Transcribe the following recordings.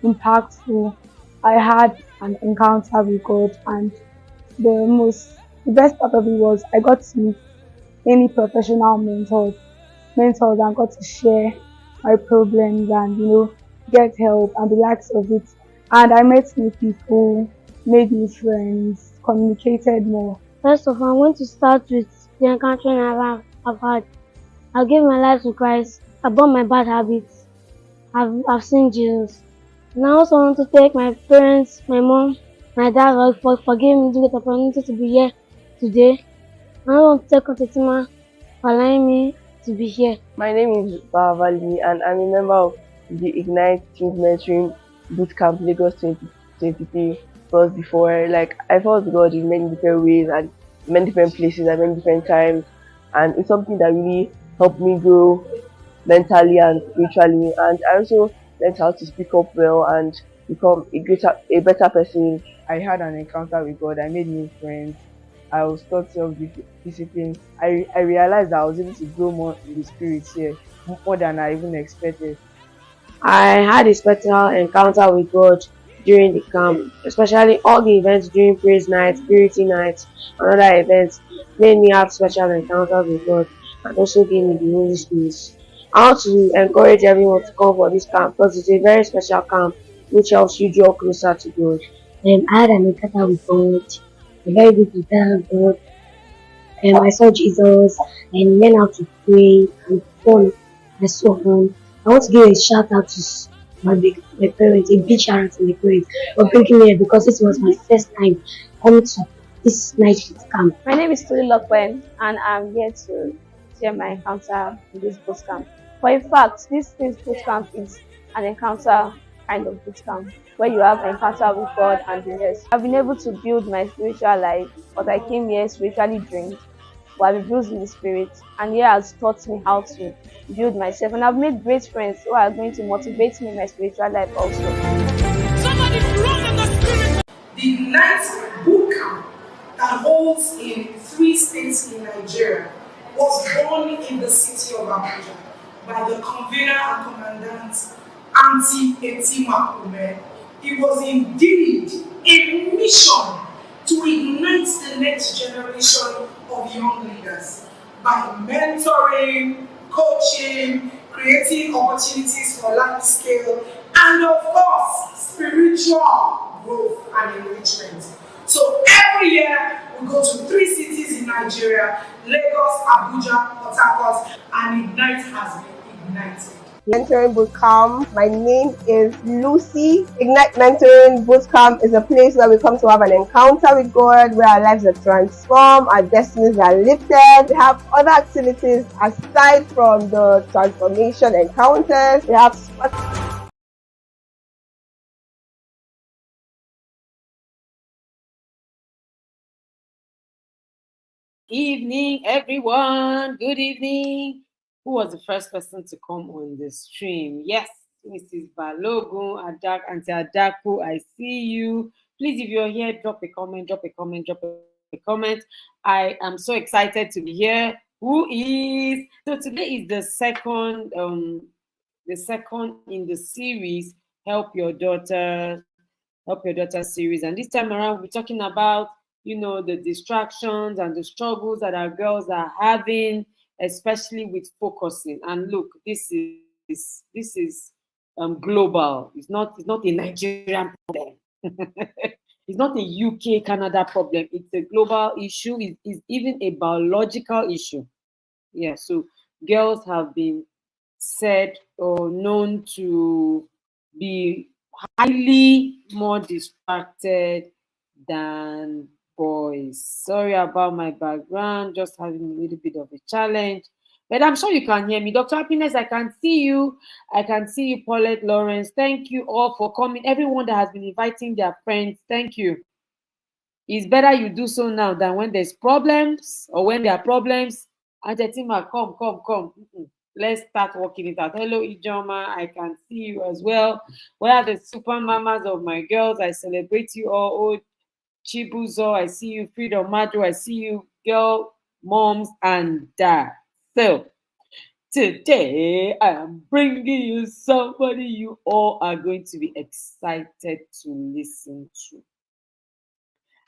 impactful. I had an encounter with God, and the best part of it was I got to meet many professional mentors and got to share my problems and get help and the likes of it. And I met new people, made new friends, communicated more. First of all, I want to start with the encountering I've had. I gave my life to Christ. I bought my bad habits. I've seen Jesus. And I also want to thank my parents, my mom, my dad for giving me the opportunity to be here today. And I want to thank Contentima for allowing me to be here. My name is Bavali and I'm a member of the Ignite Team Mentoring Bootcamp Lagos 2023. Because before, like I felt God in many different ways and many different places at many different times, and it's something that really helped me grow mentally and spiritually. And I also learned how to speak up well and become a better person. I had an encounter with God. I made new friends. I was taught self-discipline. I realized that I was able to grow more in the spirit here, more than I even expected. I had a special encounter with God during the camp, especially all the events during praise night, purity night, and other events made me have special encounters with God and also gave me the Holy Spirit. I want to encourage everyone to come for this camp because it's a very special camp which helps you draw closer to God. I had an encounter with God, a very good encounter with God. I saw Jesus and learned how to pray and fun. I saw fun. I want to give a shout out to my parents, a big shout out to my parents for bringing me here because this was my first time coming to this night shift camp. My name is Tuli Lokwen, and I'm here to share my encounter in this boot camp. For in fact, this boot camp is an encounter kind of boot camp where you have an encounter with God and the rest. I've been able to build my spiritual life, but I came here spiritually drained, but I've bruised in the spirit, and here has taught me how to build myself. And I've made great friends who are going to motivate me in my spiritual life also. Somebody run in the spirit. The ninth boot camp that holds in 3 states in Nigeria was born in the city of Abuja by the convener and commandant Auntie Etima Ume. It was indeed a mission to ignite the next generation of young leaders by mentoring, coaching, creating opportunities for life scale, and of course, spiritual growth and enrichment. So every year we go to 3 cities in Nigeria: Lagos, Abuja, Port Harcourt, and Ignite has been ignited. Mentoring Bootcamp. My name is Lucy. Ignite Mentoring Bootcamp is a place where we come to have an encounter with God, where our lives are transformed, our destinies are lifted. We have other activities aside from the transformation encounters. We have Evening, everyone. Good evening. Who was the first person to come on the stream? Yes, Mrs. Balogun, Auntie Adaku, I see you. Please, if you're here, drop a comment, drop a comment, drop a comment. I am so excited to be here. Who is? So today is the second in the series, Help Your Daughter series. And this time around, we're talking about the distractions and the struggles that our girls are having, especially with focusing. And look, this is global. It's not a Nigerian problem. It's not a UK Canada problem. It's a global issue. It's even a biological issue. Yeah. So girls have been said or known to be highly more distracted than boys. Sorry about my background, just having a little bit of a challenge. But I'm sure you can hear me. Dr. Happiness, I can see you. I can see you, Paulette Lawrence. Thank you all for coming. Everyone that has been inviting their friends, thank you. It's better you do so now than when there's problems or when there are problems. Antetima, come. Let's start working it out. Hello, Ijoma. I can see you as well. Where are the super mamas of my girls? I celebrate you all. Oh, Chibuzo, I see you. Freedom Madro, I see you. Girl, moms, and dads. So, Today, I am bringing you somebody you all are going to be excited to listen to.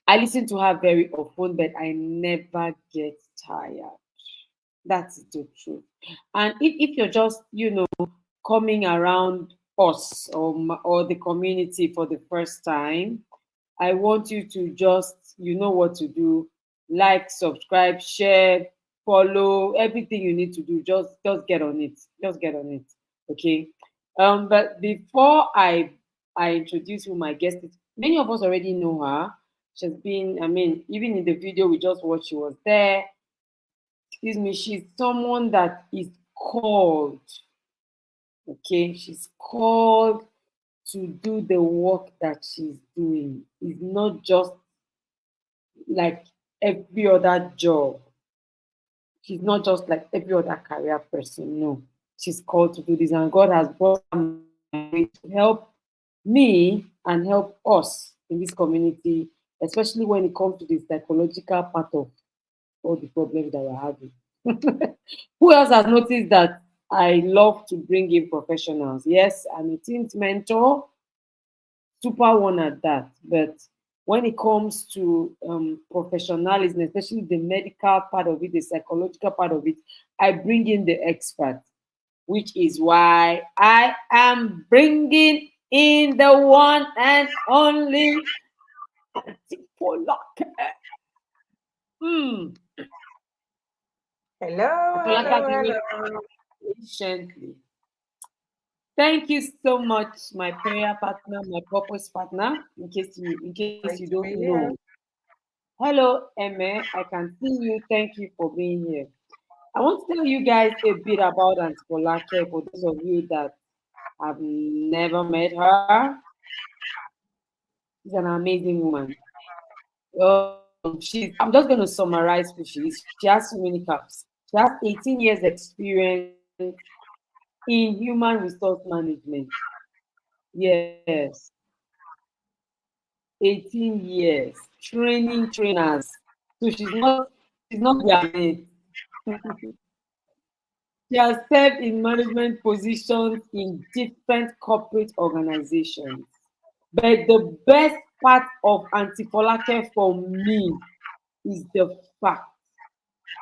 I listen to her very often, but I never get tired. That's the truth. And if you're just, coming around us or the community for the first time, I want you to just, you know what to do. Like, subscribe, share, follow, everything you need to do. Just get on it. Just get on it. Okay. But before I introduce who my guest is, many of us already know her. She's been, I mean, even in the video we just watched, she was there. Excuse me, she's someone that is called, okay? She's called to do the work that she's doing. It's not just like every other job. She's not just like every other career person. No, she's called to do this, and God has brought her my way to help me and help us in this community, especially when it comes to the psychological part of all the problems that we're having. Who else has noticed that I love to bring in professionals? Yes, I'm a teens mentor, super one at that. But when it comes to professionalism, especially the medical part of it, the psychological part of it, I bring in the expert, which is why I am bringing in the one and only Folake. Hmm. Hello, Folake hello, has been waiting hello. patiently. Thank you so much, my prayer partner, my purpose partner. In case you Great don't to be know. here. Hello, Emme. I can see you. Thank you for being here. I want to tell you guys a bit about Antifolake for those of you that have never met her. She's an amazing woman. I'm just going to summarize who she is. She has so many caps. She has 18 years experience in human resource management. Yes, 18 years training trainers. So she's not their mate. She has served in management positions in different corporate organizations. But the best part of Antifolake for me is the fact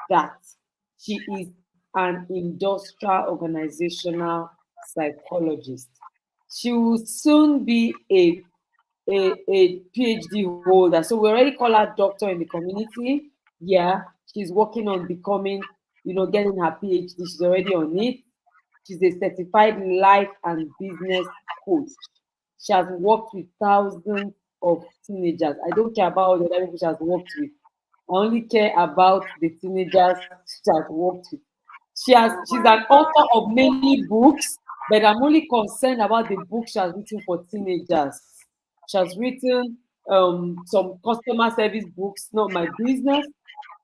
that she is an industrial organizational psychologist. She will soon be a PhD holder. So we already call her doctor in the community. Yeah, she's working on becoming, getting her PhD. She's already on it. She's a certified life and business coach. She has worked with thousands of teenagers. I don't care about all the other people she has worked with. I only care about the teenagers she has worked with. She's an author of many books, but I'm only concerned about the books she has written for teenagers. She has written some customer service books, not my business.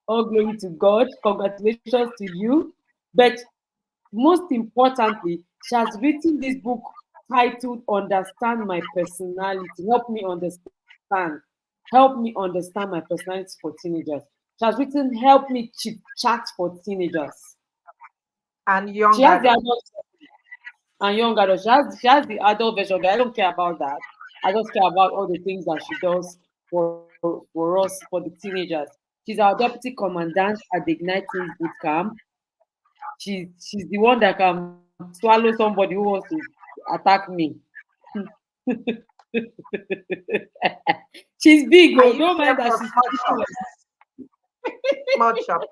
All glory to God. Congratulations to you. But most importantly, she has written this book titled Understand My Personality. Help me understand my personality for teenagers. She has written Help Me Chit Chat for Teenagers. And She young has the adult. adult and young adult. She has the adult version, but I don't care about that. I just care about all the things that she does for us, for the teenagers. She's our deputy commandant at the Ignite Teens Boot Camp. She's the one that can swallow somebody who wants to attack me. She's big, Are oh, you don't here mind that for she's small little. chops? Small chops.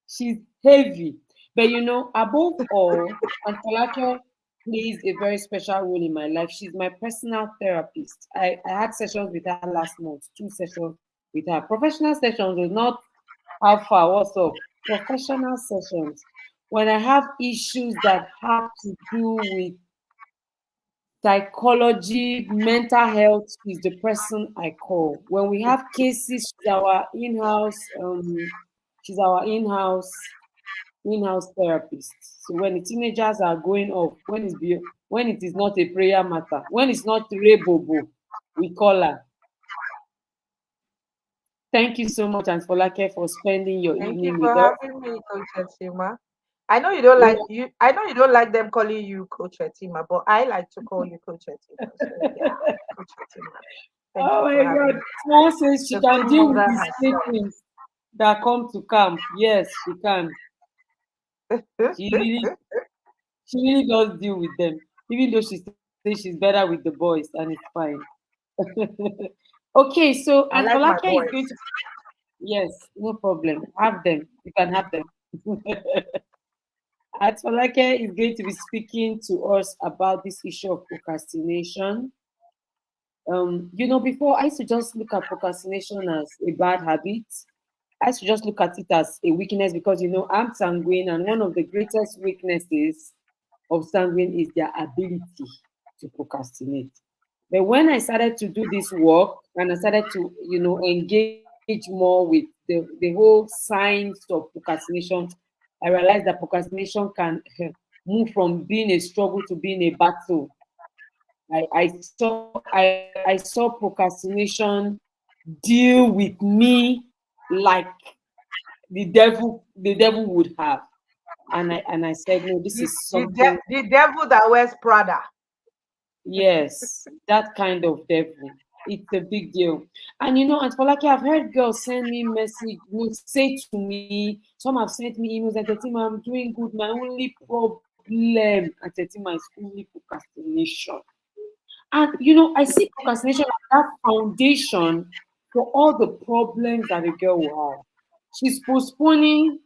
She's heavy. But above all, Antalake plays a very special role in my life. She's my personal therapist. I had sessions with her last month, 2 sessions with her. Professional sessions was not how far, what's up. Professional sessions. When I have issues that have to do with psychology, mental health, is the person I call. When we have cases, she's our in-house therapist. So when the teenagers are going off, when it is not a prayer matter, when it's not rebobo, we call her. Thank you so much, Aunt Folake, for spending your Thank you evening for with us. having me, Coach Atsima. I know you don't Yeah. like you. I know you don't like them calling you Coach Etima, but I like to call you Coach Etima. So yeah, Coach Etima. Thank Oh you for my having God. me. Someone says she The can queen deal with mother the statements that come to camp. Yes, she can. herself. She really, she really does deal with them, even though she says she's better with the boys, and it's fine. Okay, so and I like my Falakia is going boys. to, yes, no problem. Have them. You can have them. As Falakia is going to be speaking to us about this issue of procrastination. Before I used to just look at procrastination as a bad habit. I used to just look at it as a weakness because I'm sanguine, and one of the greatest weaknesses of sanguine is their ability to procrastinate. But when I started to do this work and I started to, engage more with the whole signs of procrastination, I realized that procrastination can move from being a struggle to being a battle. I saw procrastination deal with me like the devil would have. And I said, no, this is something. The devil that wears Prada. Yes, that kind of devil. It's a big deal. And and for like I've heard girls send me message, say to me, some have sent me emails and Tetima, I'm doing good. My only problem at Tetima is only procrastination. And I see procrastination as that foundation for all the problems that a girl will have. She's postponing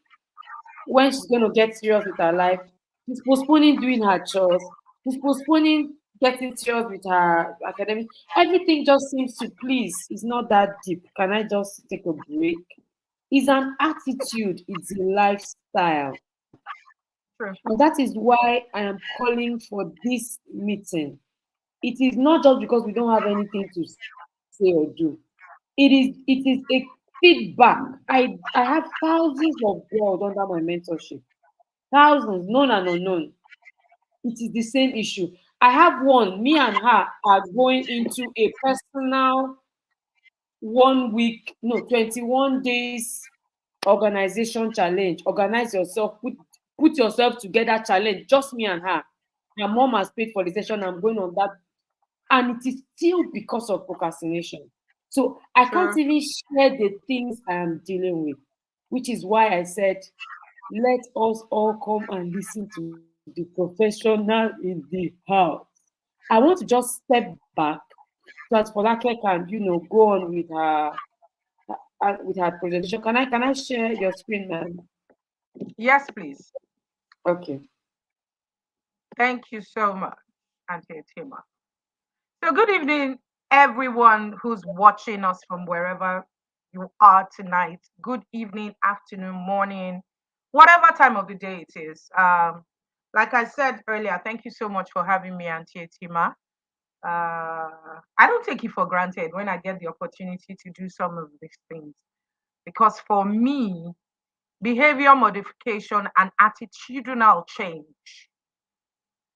when she's going to get serious with her life. She's postponing doing her chores. She's postponing getting serious with her academic. Everything just seems to please. It's not that deep. Can I just take a break? It's an attitude, it's a lifestyle. True. And that is why I am calling for this meeting. It is not just because we don't have anything to say or do. It is a feedback. I have thousands of girls under my mentorship. Thousands, known and unknown. It is the same issue. I have one, me and her are going into a personal 1 week, no, 21 days organization challenge. Organize yourself, put yourself together challenge, just me and her. My mom has paid for the session. I'm going on that. And it is still because of procrastination. So I can't True. even share the things I am dealing with, which is why I said, let us all come and listen to the professional in the house. I want to just step back so that Folake can, go on with her presentation. Can I share your screen, ma'am? Yes, please. Okay. Thank you so much, Auntie Etima. So, good evening, everyone who's watching us from wherever you are tonight. Good evening, afternoon, morning, whatever time of the day it is. Like I said earlier, thank you so much for having me, Auntie Etima. I don't take it for granted when I get the opportunity to do some of these things because for me, behavior modification and attitudinal change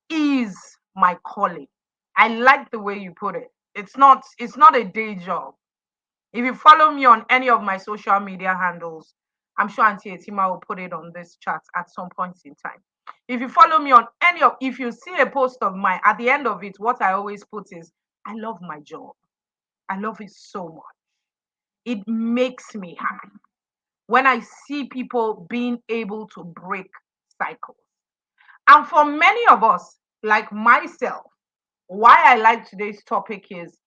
is my calling. I like the way you put it. It's not a day job. If you follow me on any of my social media handles, I'm sure Auntie Etima will put it on this chat at some point in time. If you follow me on if you see a post of mine, at the end of it, what I always put is, I love my job. I love it so much. It makes me happy when I see people being able to break cycles. And for many of us, like myself, why I like today's topic is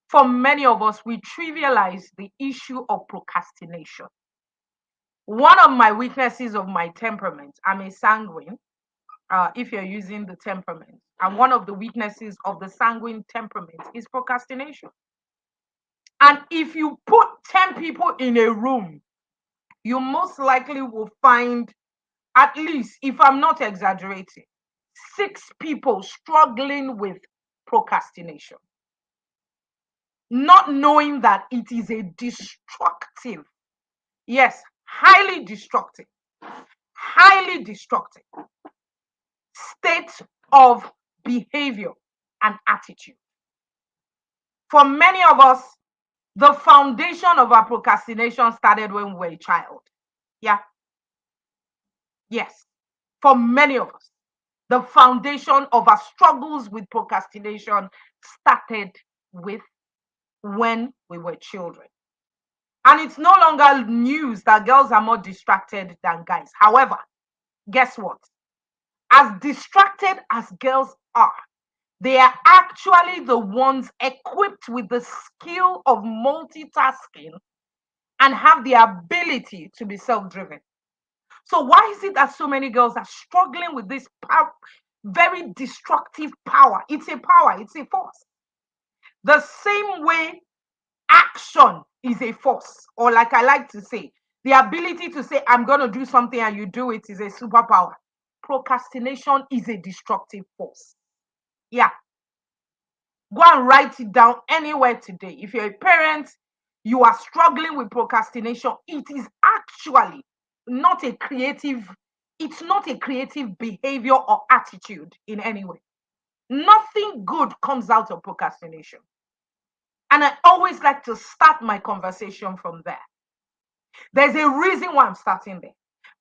for many of us, we trivialize the issue of procrastination. One of my weaknesses of my temperament, I'm a sanguine, if you're using the temperament. And one of the weaknesses of the sanguine temperament is procrastination. And if you put 10 people in a room, you most likely will find, at least, if I'm not exaggerating, 6 people struggling with procrastination, not knowing that it is a destructive, yes, highly destructive state of behavior and attitude. For many of us, the foundation of our procrastination started when we were a child. Yeah, yes. For many of us, the foundation of our struggles with procrastination started with when we were children. And it's no longer news that girls are more distracted than guys. However, guess what? As distracted as girls are, they are actually the ones equipped with the skill of multitasking and have the ability to be self-driven. So why is it that so many girls are struggling with this power, very destructive power? It's a power, it's a force. The same way action is a force, or like I like to say, the ability to say, I'm going to do something and you do it is a superpower. Procrastination is a destructive force. Yeah. Go and write it down anywhere today. If you're a parent, you are struggling with procrastination, it is actually not a creative, it's not a creative behavior or attitude in any way. Nothing good comes out of procrastination. And I always like to start my conversation from there. There's a reason why I'm starting there.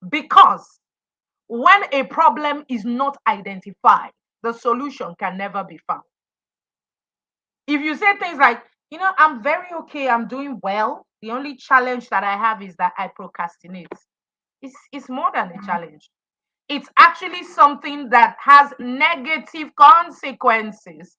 Because when a problem is not identified, the solution can never be found. If you say things like, I'm very okay, I'm doing well, the only challenge that I have is that I procrastinate. It's more than a challenge. It's actually something that has negative consequences.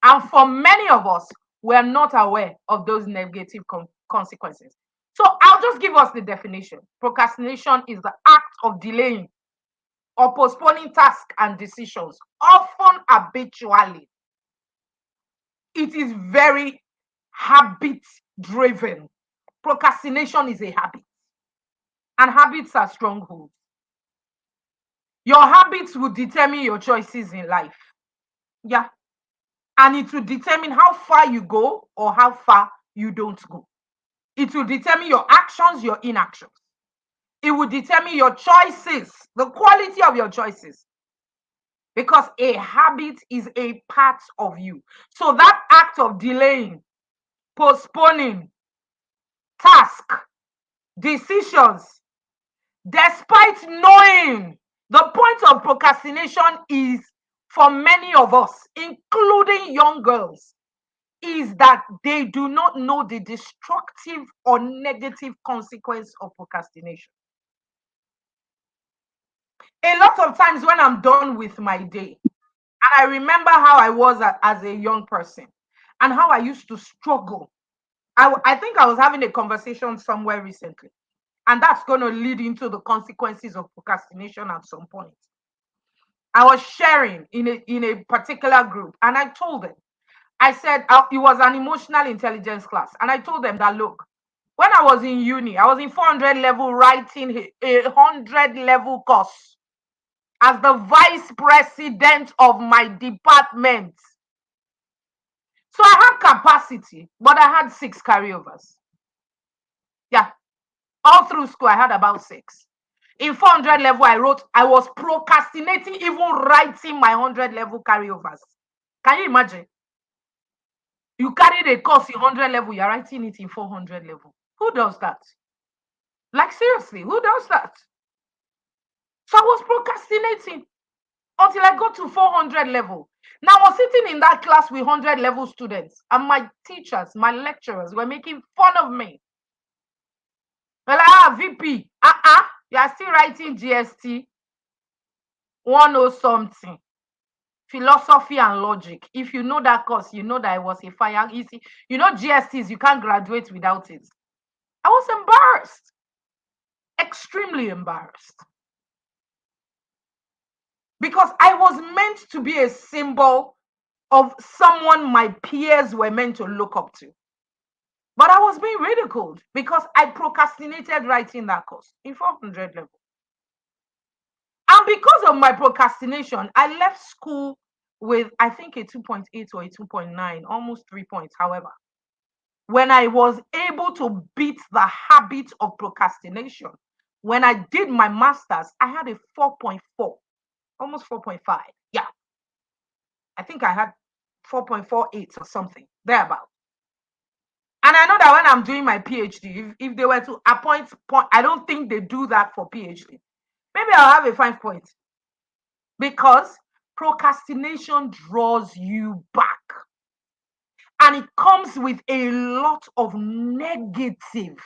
And for many of us, we're not aware of those negative consequences. So I'll just give us the definition. Procrastination is the act of delaying or postponing tasks and decisions, often habitually. It is very habit driven. Procrastination is a habit, and habits are strongholds. Your habits will determine your choices in life. Yeah. And it will determine how far you go or how far you don't go. It will determine your actions, your inactions. It will determine your choices, the quality of your choices. Because a habit is a part of you. So that act of delaying, postponing, task, decisions, despite knowing, the point of procrastination is, for many of us, including young girls, is that they do not know the destructive or negative consequence of procrastination. A lot of times when I'm done with my day, and I remember how I was as a young person and how I used to struggle. I think I was having a conversation somewhere recently, and that's going to lead into the consequences of procrastination at some point. I was sharing in a particular group, and I told them, I said, it was an emotional intelligence class, and I told them that, look, when I was in uni, I was in 400 level writing a 100 level course as the vice president of my department. So I had capacity, but I had 6 carryovers. Yeah. All through school, I had about 6. In 400 level, I was procrastinating even writing my 100 level carryovers. Can you imagine? You carried a course in 100 level, you're writing it in 400 level. Who does that? Like, seriously, who does that? So I was procrastinating until I got to 400 level. Now I was sitting in that class with 100 level students, and my teachers, my lecturers were making fun of me. They're like, VP, you are still writing GST 10 something. Philosophy and logic. If you know that course, you know that it was a fire. You see, GSTs, you can't graduate without it. I was embarrassed, extremely embarrassed. Because I was meant to be a symbol of someone my peers were meant to look up to. But I was being ridiculed because I procrastinated writing that course in 400 level. And because of my procrastination, I left school with, I think, a 2.8 or a 2.9, almost 3 points. However, when I was able to beat the habit of procrastination, when I did my master's, I had a 4.4, almost 4.5. Yeah. I think I had 4.48 or something, thereabout. And I know that when I'm doing my PhD, if they were to appoint, I don't think they do that for PhD. Maybe I'll have a 5 point. because procrastination draws you back and it comes with a lot of negative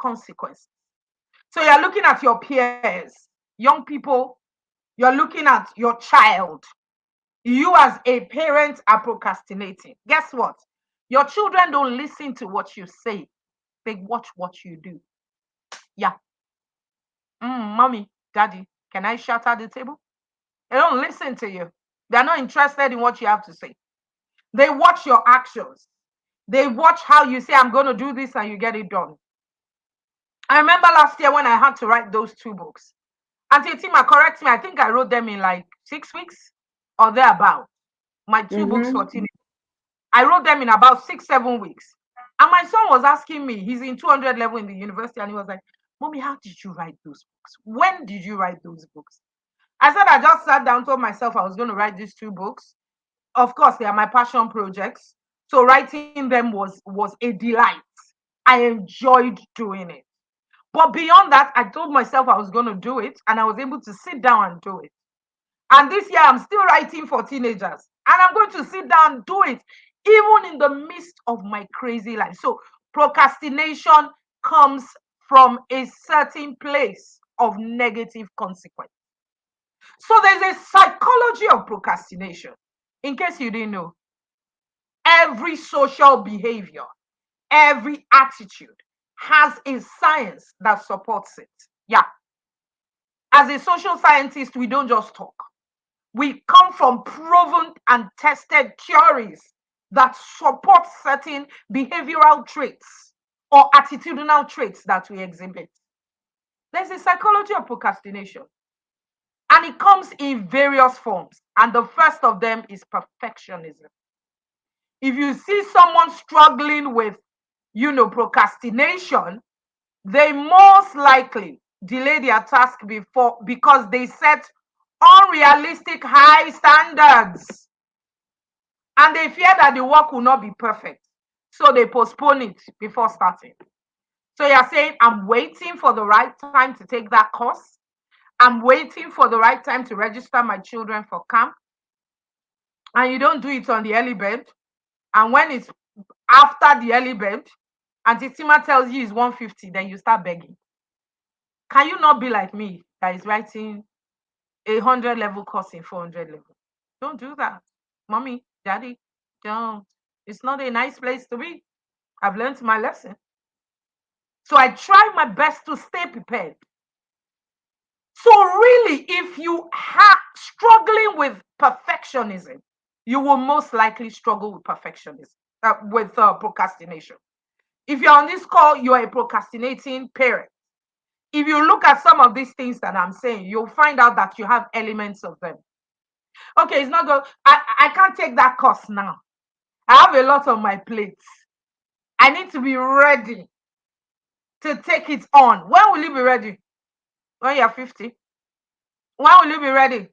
consequences. So you're looking at your peers, young people, you're looking at your child. You as a parent are procrastinating. Guess what? Your children don't listen to what you say. They watch what you do. Yeah. Mommy, daddy, can I shout at the table? They don't listen to you. They're not interested in what you have to say. They watch your actions. They watch how you say, I'm going to do this, and you get it done. I remember last year when I had to write those two books. Auntie Tima, correct me. I think I wrote them in like 6 weeks or thereabout. My two books for Mm-hmm. teenagers. I wrote them in about 6, 7 weeks. And my son was asking me, he's in 200 level in the university, and he was like, Mommy, how did you write those books? When did you write those books? I said, I just sat down, told myself I was going to write these two books. Of course, they are my passion projects. So writing them was a delight. I enjoyed doing it. But beyond that, I told myself I was going to do it, and I was able to sit down and do it. And this year, I'm still writing for teenagers, and I'm going to sit down and do it, even in the midst of my crazy life. So procrastination comes from a certain place of negative consequence. So there's a psychology of procrastination. In case you didn't know, every social behavior, every attitude has a science that supports it. Yeah. As a social scientist, we don't just talk. We come from proven and tested theories that support certain behavioral traits or attitudinal traits that we exhibit. There's a psychology of procrastination, and it comes in various forms. And the first of them is perfectionism. If you see someone struggling with, procrastination, they most likely delay their task before because they set unrealistic high standards and they fear that the work will not be perfect. So they postpone it before starting. So you're saying, I'm waiting for the right time to take that course. I'm waiting for the right time to register my children for camp. And you don't do it on the early bird. And when it's after the early bird, and the Tima tells you it's 150, then you start begging. Can you not be like me that is writing 100 level course in 400 level? Don't do that. Mommy, daddy, don't. It's not a nice place to be. I've learned my lesson. So I try my best to stay prepared. So really, if you are struggling with perfectionism, you will most likely struggle with procrastination. If you're on this call, you're a procrastinating parent. If you look at some of these things that I'm saying, you'll find out that you have elements of them. Okay, it's not good. I can't take that course now. I have a lot on my plate. I need to be ready to take it on. When will you be ready? When you're 50? When will you be ready?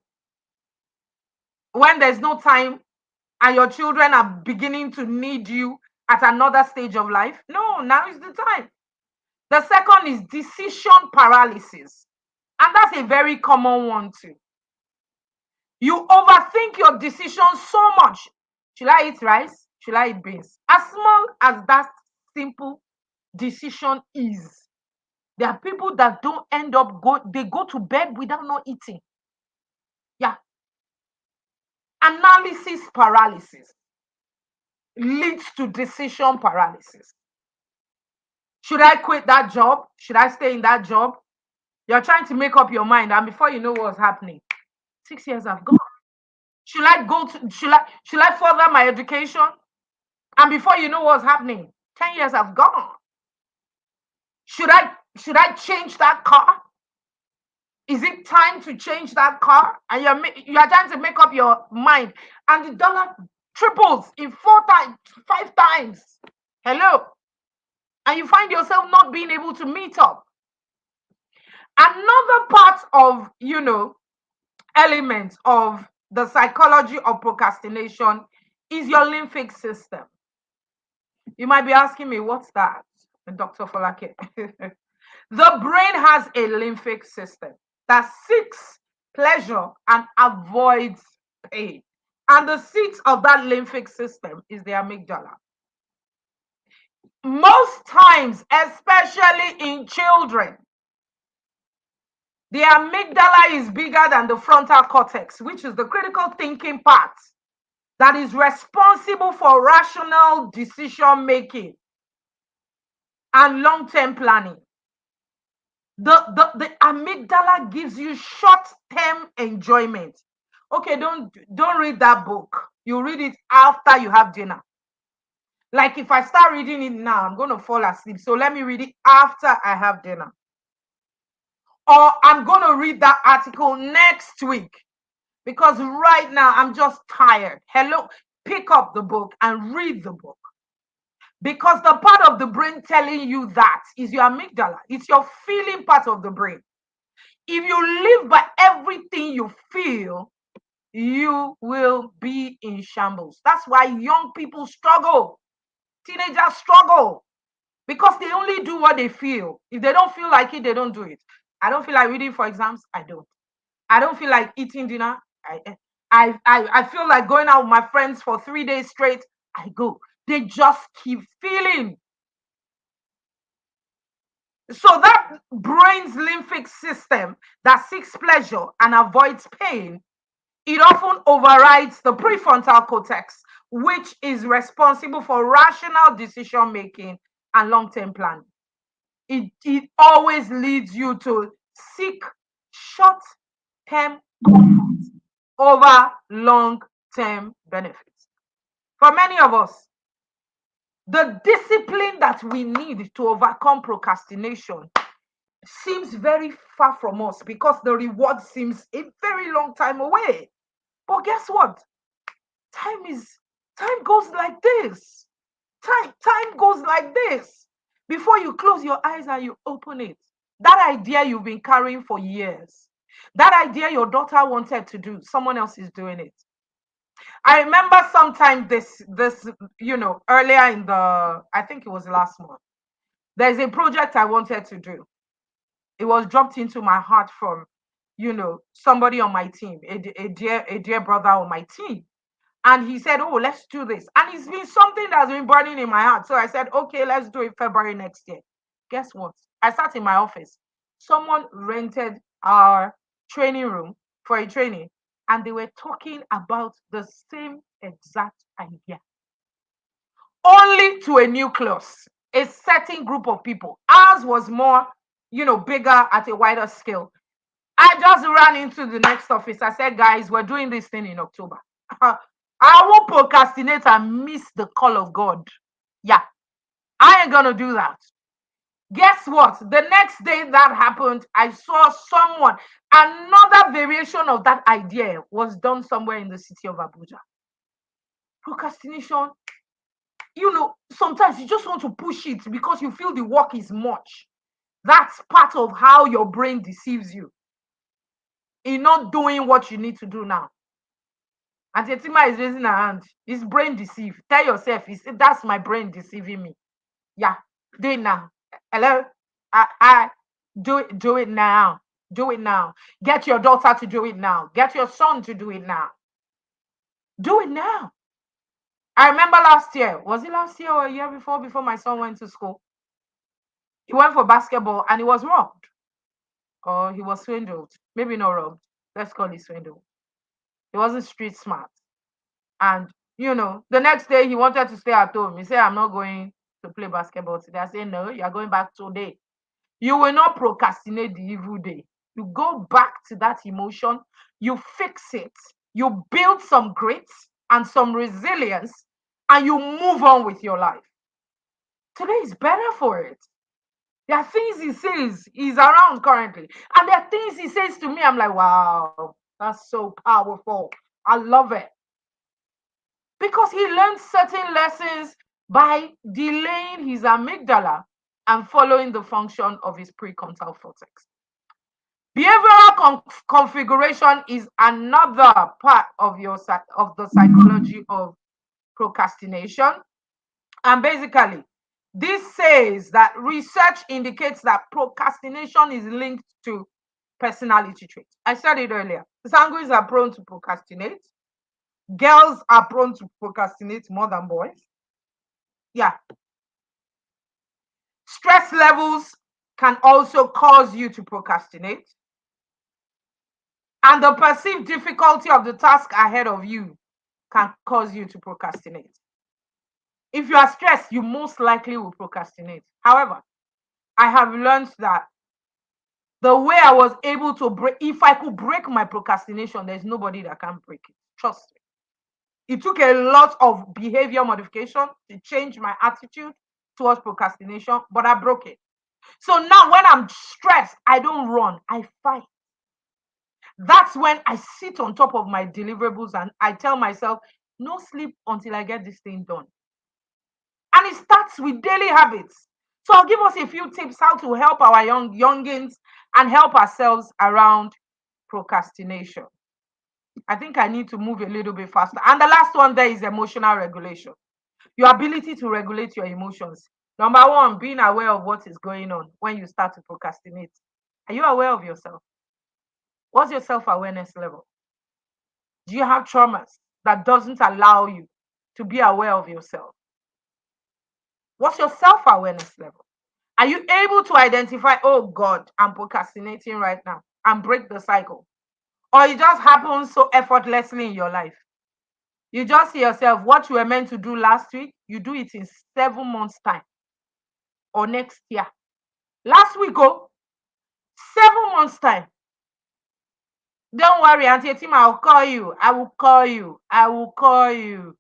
When there's no time and your children are beginning to need you at another stage of life? No, now is the time. The second is decision paralysis. And that's a very common one too. You overthink your decision so much. Should I eat rice? Should I eat beans? As small as that simple decision is, there are people that don't end up they go to bed without not eating. Yeah. Analysis paralysis leads to decision paralysis. Should I quit that job? Should I stay in that job? You're trying to make up your mind, and before you know what's happening, 6 years have gone. Should I further my education? And before you know what's happening, 10 years have gone. Should I change that car? Is it time to change that car? And you're trying to make up your mind, and the dollar triples in 4 times, 5 times. Hello. And you find yourself not being able to meet up. Another part of, element of the psychology of procrastination is your limbic system. You might be asking me, what's that, Dr. Folake? The brain has a limbic system that seeks pleasure and avoids pain. And the seat of that lymphic system is the amygdala. Most times, especially in children, the amygdala is bigger than the frontal cortex, which is the critical thinking part that is responsible for rational decision making and long-term planning. The amygdala gives you short-term enjoyment. Okay, don't read that book. You read it after you have dinner. Like if I start reading it now, I'm going to fall asleep. So let me read it after I have dinner. Or I'm going to read that article next week because right now I'm just tired. Hello, pick up the book and read the book. Because the part of the brain telling you that is your amygdala. It's your feeling part of the brain. If you live by everything you feel, you will be in shambles. That's why young people struggle. Teenagers struggle because they only do what they feel. If they don't feel like it, they don't do it. I don't feel like reading for exams. I don't. I don't feel like eating dinner. I feel like going out with my friends for 3 days straight. I go. They just keep feeling. So that brain's lymphic system that seeks pleasure and avoids pain, it often overrides the prefrontal cortex, which is responsible for rational decision making and long-term planning. It always leads you to seek short-term comfort over long-term benefits. For many of us, the discipline that we need to overcome procrastination seems very far from us because the reward seems a very long time away. But guess what? Time goes like this. Time goes like this. Before you close your eyes and you open it, that idea you've been carrying for years, that idea your daughter wanted to do, someone else is doing it. I remember sometime this earlier in the, I think it was last month, there's a project I wanted to do. It was dropped into my heart from somebody on my team, a dear brother on my team. And he said, oh, let's do this. And it's been something that's been burning in my heart. So I said, okay, let's do it February next year. Guess what? I sat in my office. Someone rented our training room for a training, and they were talking about the same exact idea, only to a nucleus, a certain group of people. Ours was more, bigger at a wider scale. I just ran into the next office. I said, guys, we're doing this thing in October. I will procrastinate and miss the call of God. Yeah, I ain't gonna do that. Guess what? The next day that happened, I saw someone, another variation of that idea was done somewhere in the city of Abuja. Procrastination, sometimes you just want to push it because you feel the work is much. That's part of how your brain deceives you in not doing what you need to do now. And Tetima is raising her hand. It's brain deceive. Tell yourself, that's my brain deceiving me. Yeah, do it now. Hello? I do it now. Do it now. Get your daughter to do it now. Get your son to do it now. Do it now. I remember last year. Was it last year or a year before my son went to school? He went for basketball and he was robbed. Or he was swindled. Maybe not robbed. Let's call it swindled. He wasn't street smart. And the next day he wanted to stay at home. He said, I'm not going to play basketball today. I said, no, you're going back today. You will not procrastinate the evil day. You go back to that emotion, you fix it, you build some grit and some resilience, and you move on with your life. Today is better for it. There are things he says, he's around currently. And there are things he says to me, I'm like, wow, that's so powerful. I love it. Because he learned certain lessons by delaying his amygdala and following the function of his prefrontal cortex. Behavioral configuration is another part of the psychology of procrastination. And basically, this says that research indicates that procrastination is linked to personality trait. I said it earlier. Sanguines are prone to procrastinate. Girls are prone to procrastinate more than boys. Yeah. Stress levels can also cause you to procrastinate. And the perceived difficulty of the task ahead of you can cause you to procrastinate. If you are stressed, you most likely will procrastinate. However, I have learned that the way I was able to break, if I could break my procrastination, there's nobody that can break it. Trust me. It took a lot of behavior modification to change my attitude towards procrastination, but I broke it. So now when I'm stressed, I don't run, I fight. That's when I sit on top of my deliverables and I tell myself, no sleep until I get this thing done. And it starts with daily habits. So I'll give us a few tips how to help our youngins and help ourselves around procrastination. I think I need to move a little bit faster. And the last one there is emotional regulation. Your ability to regulate your emotions. Number one, being aware of what is going on when you start to procrastinate. Are you aware of yourself? What's your self-awareness level? Do you have traumas that doesn't allow you to be aware of yourself? What's your self-awareness level? Are you able to identify, oh God, I'm procrastinating right now, and break the cycle? Or it just happens so effortlessly in your life? You just see yourself, what you were meant to do last week, you do it in 7 months' time or next year. Last week, 7 months' time. Don't worry, Auntie Tim, I'll call you. I will call you. I will call you.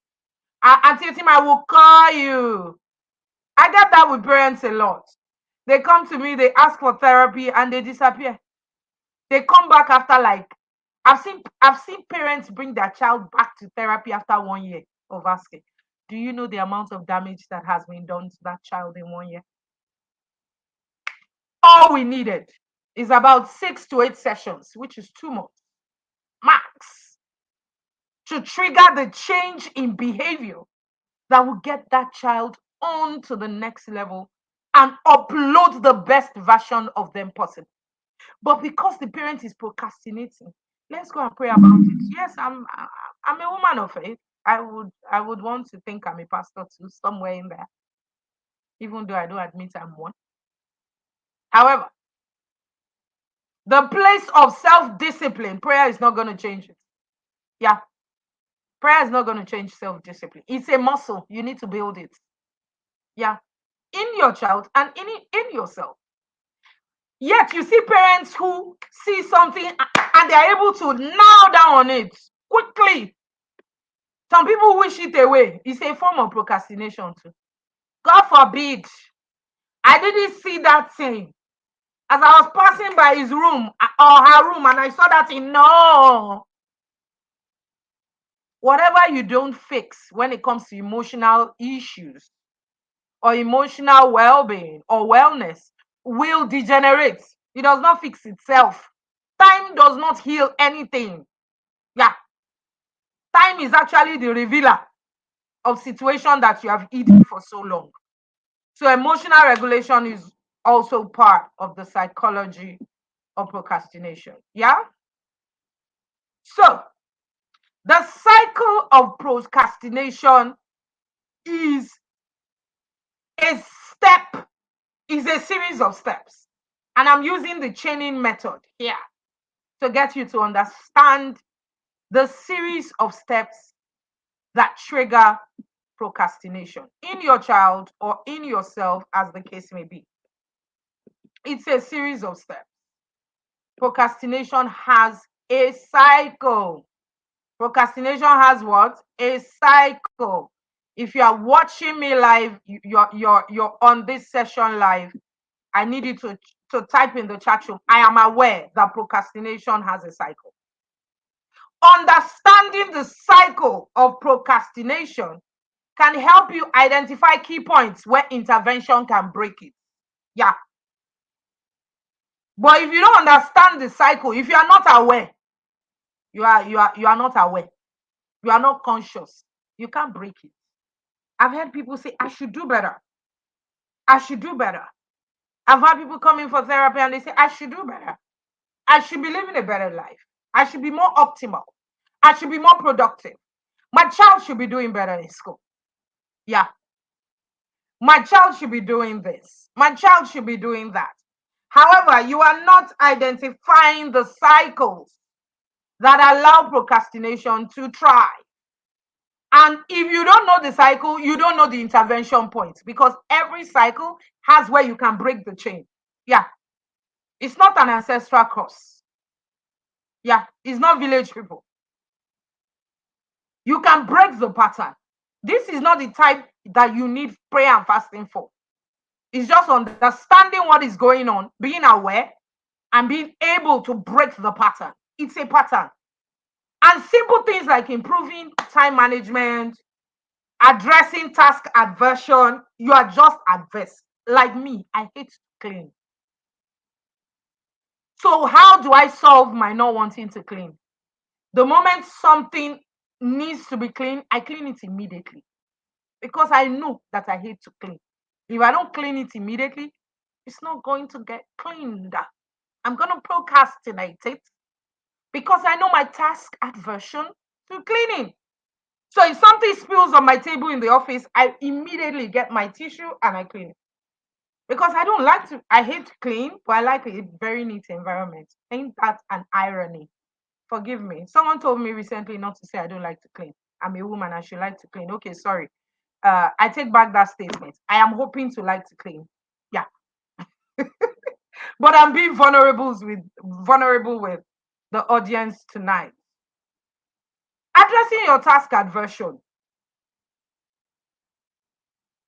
Auntie Tim, I will call you. I get that with parents a lot. They come to me, they ask for therapy, and they disappear. They come back after I've seen parents bring their child back to therapy after 1 year of asking. Do you know the amount of damage that has been done to that child in 1 year? All we needed is about 6 to 8 sessions, which is 2 months max, to trigger the change in behavior that will get that child on to the next level and upload the best version of them possible. But because the parent is procrastinating, let's go and pray about it. Yes, I'm a woman of faith. I would want to think I'm a pastor too, somewhere in there, even though I don't admit I'm one. However, the place of self-discipline, prayer is not going to change it. Yeah, prayer is not going to change self-discipline. It's a muscle. You need to build it. Yeah, in your child and in yourself. Yet you see parents who see something and they are able to nail down on it quickly. Some people wish it away. It's a form of procrastination too. God forbid. I didn't see that thing. As I was passing by his room or her room and I saw that thing. No. Whatever you don't fix when it comes to emotional issues or emotional well-being or wellness will degenerate. It does not fix itself. Time does not heal anything. Yeah. Time is actually the revealer of situation that you have hidden for so long. So emotional regulation is also part of the psychology of procrastination. Yeah. So the cycle of procrastination is a step, is a series of steps. And I'm using the chaining method here to get you to understand the series of steps that trigger procrastination in your child or in yourself, as the case may be. It's a series of steps. Procrastination has a cycle. Procrastination has what? A cycle. If you are watching me live, you're on this session live, I need you to type in the chat room. I am aware that procrastination has a cycle. Understanding the cycle of procrastination can help you identify key points where intervention can break it. Yeah. But if you don't understand the cycle, if you are not aware, you are not aware. You are not conscious. You can't break it. I've heard people say, I should do better. I should do better. I've had people come in for therapy and they say, I should do better. I should be living a better life. I should be more optimal. I should be more productive. My child should be doing better in school. Yeah. My child should be doing this. My child should be doing that. However, you are not identifying the cycles that allow procrastination to thrive. And if you don't know the cycle, you don't know the intervention point, because every cycle has where you can break the chain. Yeah. It's not an ancestral curse. Yeah. It's not village people. You can break the pattern. This is not the type that you need prayer and fasting for. It's just understanding what is going on, being aware, and being able to break the pattern. It's a pattern. And simple things like improving time management, addressing task aversion. You are just adverse. Like me, I hate to clean. So how do I solve my not wanting to clean? The moment something needs to be clean, I clean it immediately, because I know that I hate to clean. If I don't clean it immediately, it's not going to get cleaned. I'm going to procrastinate it because I know my task aversion to cleaning. So if something spills on my table in the office, I immediately get my tissue and I clean it. Because I don't like to, I hate to clean, but I like a very neat environment. Ain't that an irony? Forgive me. Someone told me recently not to say I don't like to clean. I'm a woman, I should like to clean. Okay, sorry. I take back that statement. I am hoping to like to clean. Yeah. But I'm being vulnerable with the audience tonight. Addressing your task aversion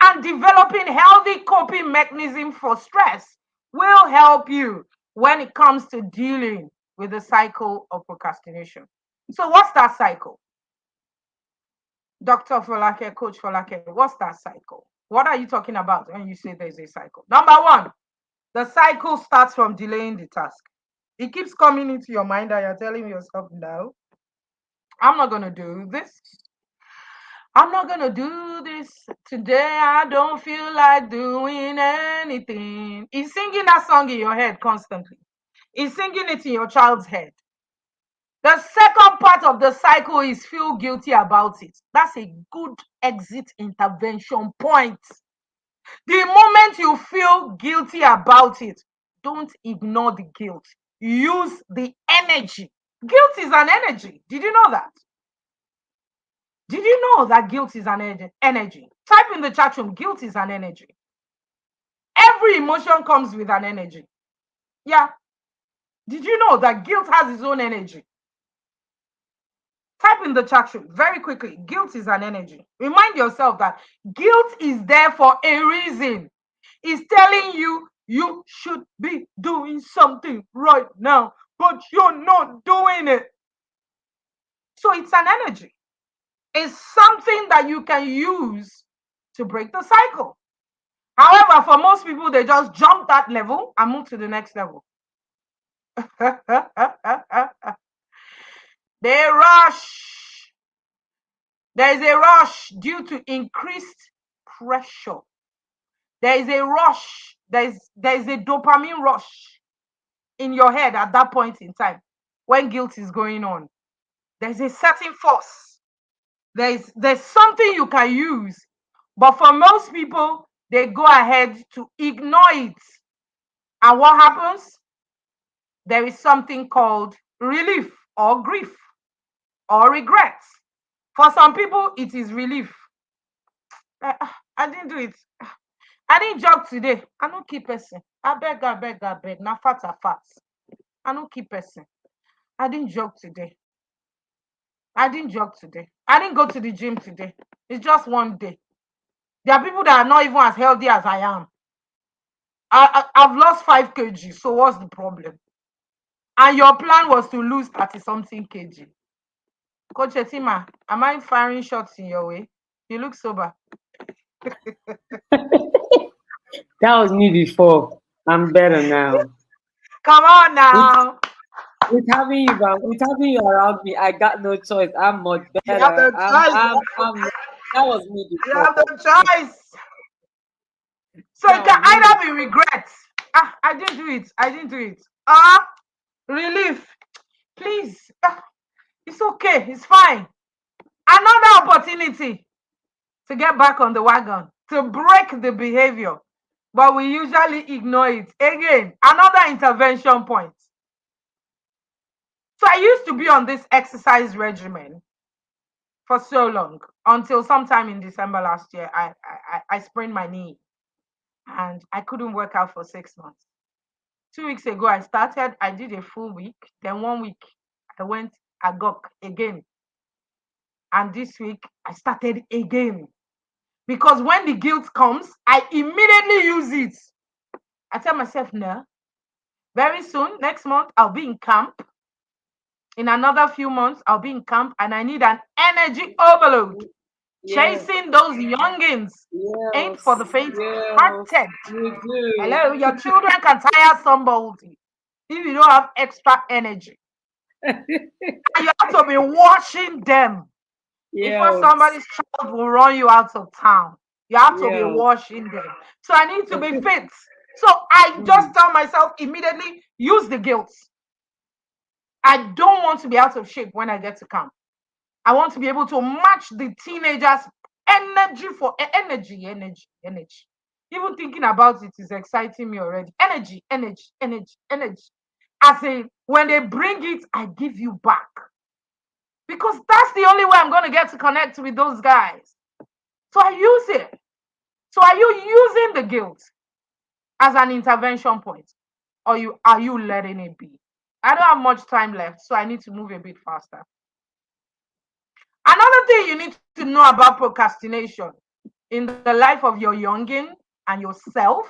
and developing healthy coping mechanism for stress will help you when it comes to dealing with the cycle of procrastination. So what's that cycle? Dr. Folake, Coach Folake, what's that cycle? What are you talking about when you say there's a cycle? Number one, the cycle starts from delaying the task. It keeps coming into your mind and you're telling yourself, no, I'm not going to do this. I'm not going to do this today. I don't feel like doing anything. He's singing that song in your head constantly. He's singing it in your child's head. The second part of the cycle is feel guilty about it. That's a good exit intervention point. The moment you feel guilty about it, don't ignore the guilt. Use the energy. Guilt is an energy. Did you know that? Did you know that guilt is an energy? Type in the chat room, guilt is an energy. Every emotion comes with an energy. Yeah. Did you know that guilt has its own energy? Type in the chat room very quickly. Guilt is an energy. Remind yourself that guilt is there for a reason. It's telling you you should be doing something right now, but you're not doing it. So it's an energy. It's something that you can use to break the cycle. However, for most people, they just jump that level and move to the next level. They rush. There is a rush due to increased pressure. There is a rush. There is a dopamine rush in your head at that point in time when guilt is going on. There's a certain force. There's something you can use, but for most people, they go ahead to ignore it. And what happens? There is something called relief or grief or regret. For some people, it is relief. I didn't do it. I didn't jog today. I don't keep person. I beg, I beg, I beg. Now fat are fat. I don't keep person. I didn't jog today. I didn't jog today. I didn't go to the gym today. It's just one day. There are people that are not even as healthy as I am. I've lost 5 kg. So what's the problem? And your plan was to lose 30 something kg. Coach Etima, am I firing shots in your way? You look sober. That was me before. I'm better now. Come on With now. with having you around me, I got no choice. I'm much You have better. no choice. That was me You before. have no choice. So it That can was me. either be regret. I didn't do it. I didn't do it. relief. Please, it's okay, it's fine. Another opportunity to get back on the wagon, to break the behavior, but we usually ignore it. Again, another intervention point. So I used to be on this exercise regimen for so long until sometime in December last year, I sprained my knee and I couldn't work out for 6 months. 2 weeks ago, I started, I did a full week. Then 1 week, I went agok again. And this week, I started again. Because when the guilt comes, I immediately use it. I tell myself, no, very soon, next month, I'll be in camp. In another few months, I'll be in camp and I need an energy overload. Yes, Chasing those youngins ain't for yes, the faint yes, hearted. you do. Hello, your children can tire somebody if you don't have extra energy. And you have to be watching them before Yes, somebody's child will run you out of town. You have to be yes. watching them. So I need to be fit. So I just Mm, tell myself immediately use the guilt. I don't want to be out of shape when I get to camp. I want to be able to match the teenagers' energy for energy. Even thinking about it is exciting me already. Energy. As in, when they bring it, I give you back. Because that's the only way I'm going to get to connect with those guys. So I use it. So are you using the guilt as an intervention point? Or are you letting it be? I don't have much time left, so I need to move a bit faster. Another thing you need to know about procrastination in the life of your youngin and yourself,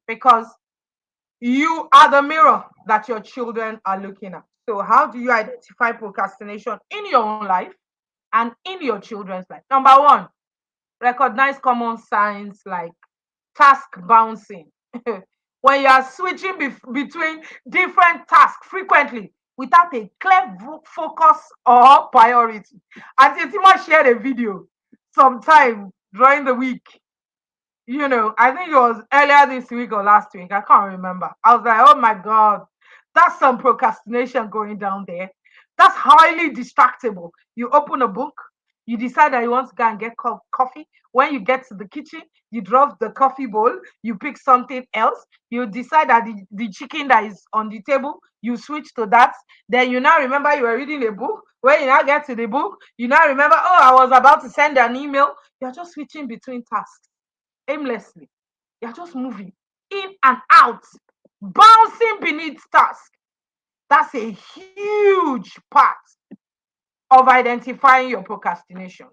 because you are the mirror that your children are looking at. So, how do you identify procrastination in your own life and in your children's life? Number one, recognize common signs like task bouncing. When you are switching between different tasks frequently without a clear focus or priority. Auntie Tima shared a video sometime during the week. I think it was earlier this week or last week. I can't remember. I was like, oh my God, that's some procrastination going down there. That's highly distractible. You open a book, you decide that you want to go and get coffee. When you get to the kitchen, you drop the coffee bowl, you pick something else. You decide that the chicken that is on the table, you switch to that. Then you now remember you were reading a book. When you now get to the book, you now remember, oh, I was about to send an email. You're just switching between tasks aimlessly. You're just moving in and out, bouncing beneath task. That's a huge part of identifying your procrastination.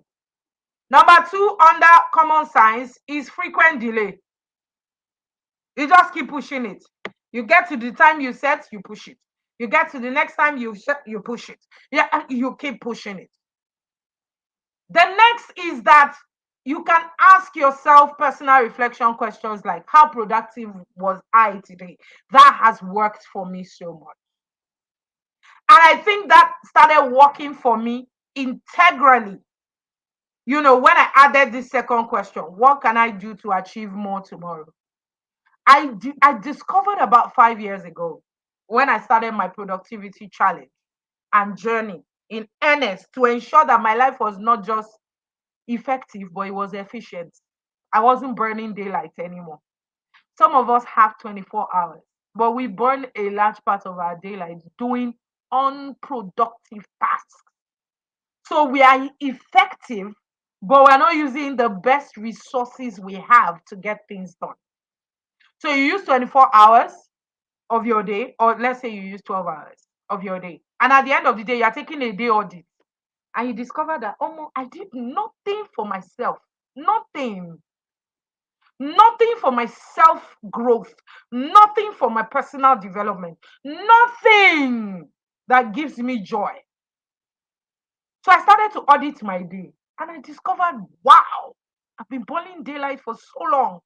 Number two, under common signs, is frequent delay. You just keep pushing it. You get to the time you set, you push it. You get to the next time you set, you push it. Yeah, you keep pushing it. The next is that you can ask yourself personal reflection questions like, how productive was I today? That has worked for me so much. And I think that started working for me integrally. When I added this second question, what can I do to achieve more tomorrow? I discovered about 5 years ago when I started my productivity challenge and journey in earnest to ensure that my life was not just effective, but it was efficient. I wasn't burning daylight anymore. Some of us have 24 hours, but we burn a large part of our daylight doing unproductive tasks. So we are effective, but we're not using the best resources we have to get things done. So you use 24 hours of your day, or let's say you use 12 hours of your day. And at the end of the day, you're taking a day audit and you discover that, oh, I did nothing for myself. Nothing. Nothing for my self growth. Nothing for my personal development. Nothing that gives me joy. So I started to audit my day and I discovered, wow, I've been burning daylight for so long.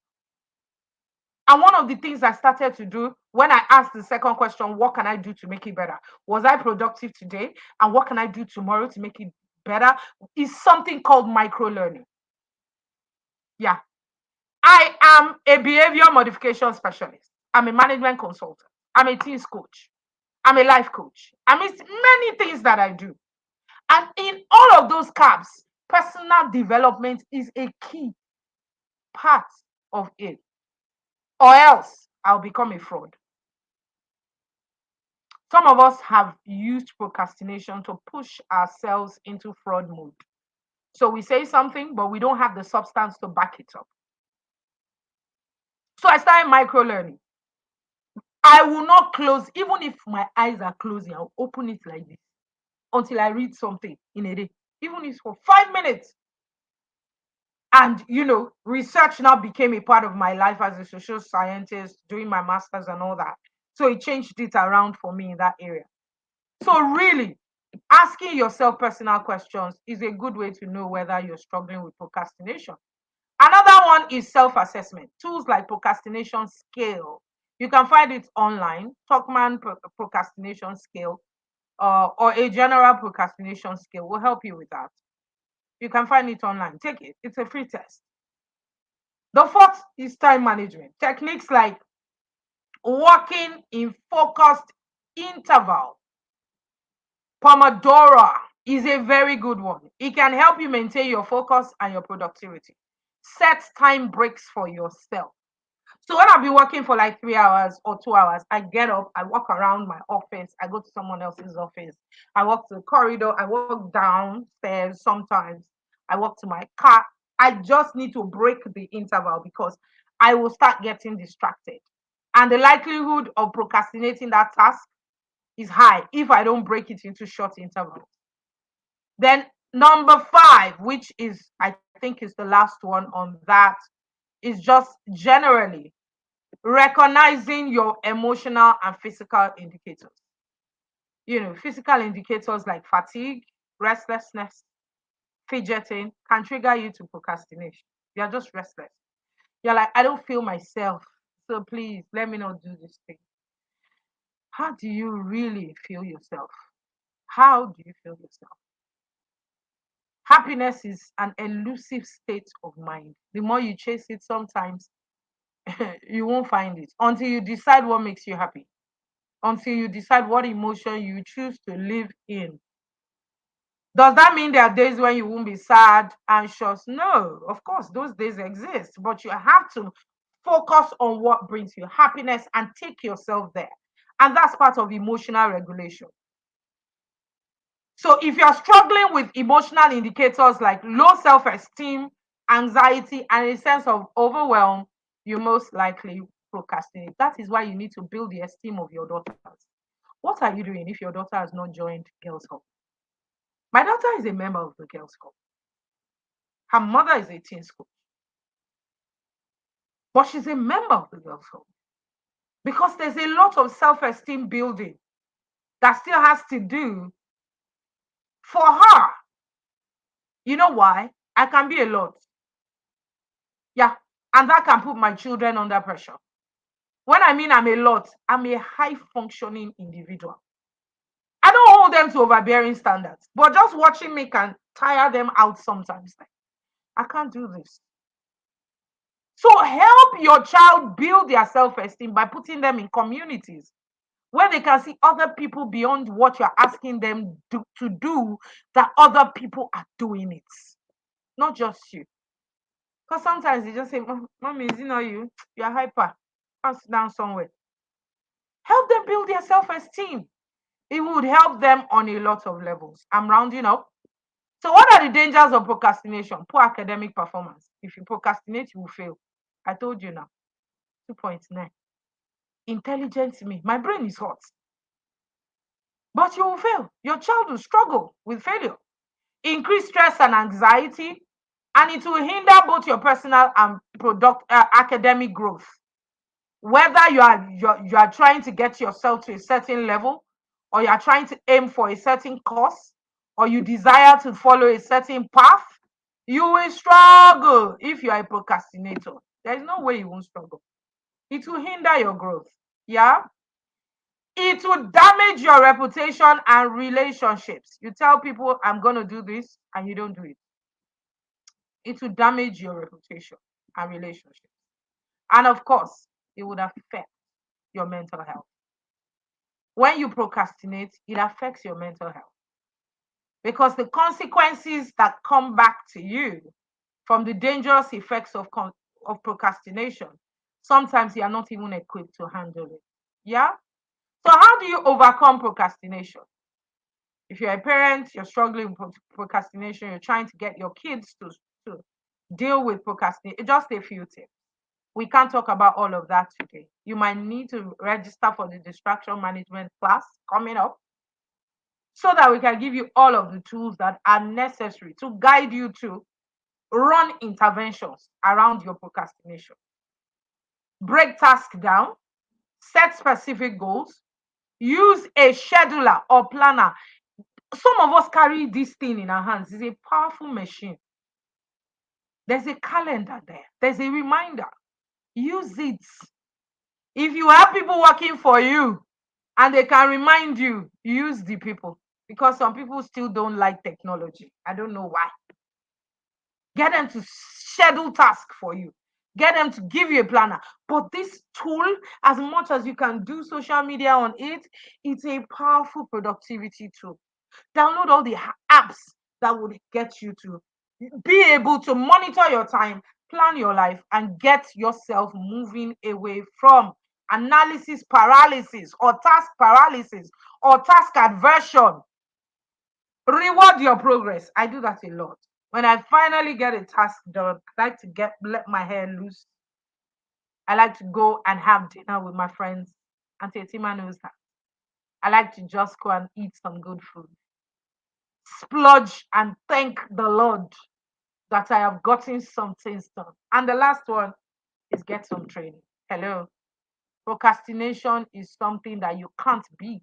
And one of the things I started to do when I asked the second question, what can I do to make it better? Was I productive today? And what can I do tomorrow to make it better? Is something called micro learning. Yeah. I am a behavior modification specialist. I'm a management consultant. I'm a teams coach. I'm a life coach. I mean, many things that I do. And in all of those caps, personal development is a key part of it, or else I'll become a fraud. Some of us have used procrastination to push ourselves into fraud mode. So we say something, but we don't have the substance to back it up. So I started micro learning. I will not close, even if my eyes are closing, I'll open it like this until I read something in a day, even if it's for 5 minutes. And research now became a part of my life as a social scientist, doing my master's and all that. So it changed it around for me in that area. So really, asking yourself personal questions is a good way to know whether you're struggling with procrastination. Another one is self-assessment. Tools like procrastination scale. You can find it online, Talkman procrastination scale, or a general procrastination scale will help you with that. You can find it online. Take it. It's a free test. The fourth is time management. Techniques like working in focused interval. Pomodoro is a very good one. It can help you maintain your focus and your productivity. Set time breaks for yourself. So when I've been working for like 3 hours or 2 hours, I get up, I walk around my office, I go to someone else's office, I walk to the corridor, I walk downstairs sometimes, I walk to my car. I just need to break the interval because I will start getting distracted. And the likelihood of procrastinating that task is high if I don't break it into short intervals. Then number five, which is I think is the last one on that, is just generally recognizing your emotional and physical indicators. Physical indicators like fatigue, restlessness, fidgeting can trigger you to procrastination. You're just restless. You're like, I don't feel myself. So please let me not do this thing. How do you really feel yourself? How do you feel yourself? Happiness is an elusive state of mind. The more you chase it, sometimes you won't find it until you decide what makes you happy, until you decide what emotion you choose to live in. Does that mean there are days when you won't be sad, anxious? No, of course, those days exist, but you have to focus on what brings you happiness and take yourself there. And that's part of emotional regulation. So if you're struggling with emotional indicators like low self-esteem, anxiety, and a sense of overwhelm, you most likely procrastinate. That is why you need to build the esteem of your daughters. What are you doing if your daughter has not joined Girls Hub? My daughter is a member of the Girls Hub. Her mother is a teen school, but she's a member of the Girls Hub because there's a lot of self-esteem building that still has to do for her. You know why? I can be a lot. Yeah. And that can put my children under pressure. When I mean I'm a lot, I'm a high functioning individual. I don't hold them to overbearing standards, but just watching me can tire them out sometimes. Like, I can't do this. So help your child build their self-esteem by putting them in communities where they can see other people beyond what you're asking them to do, that other people are doing it, not just you. Because sometimes they just say, Mommy, is it not you? You're hyper. I'll sit down somewhere. Help them build their self-esteem. It would help them on a lot of levels. I'm rounding up. So what are the dangers of procrastination? Poor academic performance. If you procrastinate, you will fail. I told you now. 2.9. Intelligent me. My brain is hot. But you will fail. Your child will struggle with failure. Increase stress and anxiety, and it will hinder both your personal and academic growth. Whether you are trying to get yourself to a certain level, or you are trying to aim for a certain course, or you desire to follow a certain path, you will struggle if you are a procrastinator. There is no way you won't struggle. It will hinder your growth. Yeah. It will damage your reputation and relationships. You tell people, I'm going to do this, and you don't do it. It will damage your reputation and relationships. And of course, it would affect your mental health. when you procrastinate, it affects your mental health because the consequences that come back to you from the dangerous effects of procrastination, sometimes you are not even equipped to handle it. Yeah? So, how do you overcome procrastination? If you're a parent, you're struggling with procrastination, you're trying to get your kids to deal with procrastination, just a few tips. We can't talk about all of that today. You might need to register for the distraction management class coming up so that we can give you all of the tools that are necessary to guide you to run interventions around your procrastination. Break tasks down, set specific goals, use a scheduler or planner. Some of us carry this thing in our hands. It's a powerful machine. There's a calendar there, there's a reminder. Use it. If you have people working for you and they can remind you, use the people, because some people still don't like technology. I don't know why. Get them to schedule tasks for you. Get them to give you a planner. But this tool, as much as you can do social media on it, it's a powerful productivity tool. Download all the apps that would get you to be able to monitor your time, plan your life, and get yourself moving away from analysis paralysis or task paralysis or task aversion. Reward your progress. I do that a lot. When I finally get a task done, I like to let my hair loose. I like to go and have dinner with my friends. Auntie Tima knows that. I like to just go and eat some good food. Splurge and thank the Lord that I have gotten some things done. And the last one is get some training. Hello. Procrastination is something that you can't beat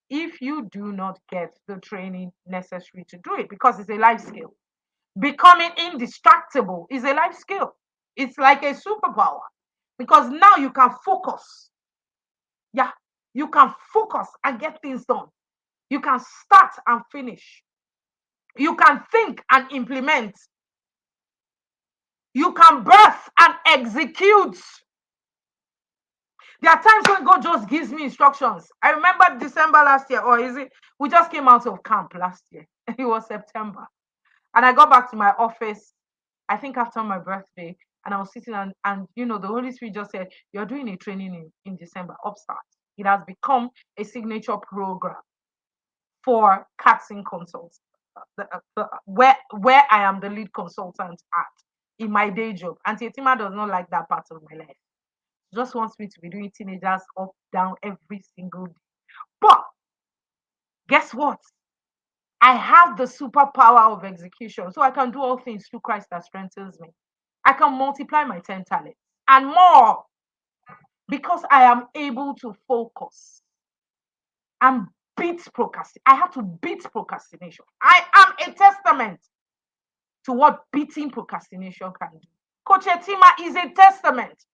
if you do not get the training necessary to do it, because it's a life skill. Becoming indistractable is a life skill. It's like a superpower because now you can focus. Yeah, you can focus and get things done. You can start and finish. You can think and implement. You can birth and execute. There are times when God just gives me instructions. I remember December last year, or is it? We just came out of camp last year. It was September. And I got back to my office, I think after my birthday, and I was sitting and the Holy Spirit just said, "You're doing a training in December, Upstart." It has become a signature program for Catson Consults, where I am the lead consultant at in my day job. Auntie Etima does not like that part of my life. She just wants me to be doing teenagers up, down every single day. But guess what? I have the superpower of execution, so I can do all things through Christ that strengthens me. I can multiply my 10 talents and more because I am able to focus and beat procrastination. I have to beat procrastination. I am a testament to what beating procrastination can do. Coach Etima is a testament.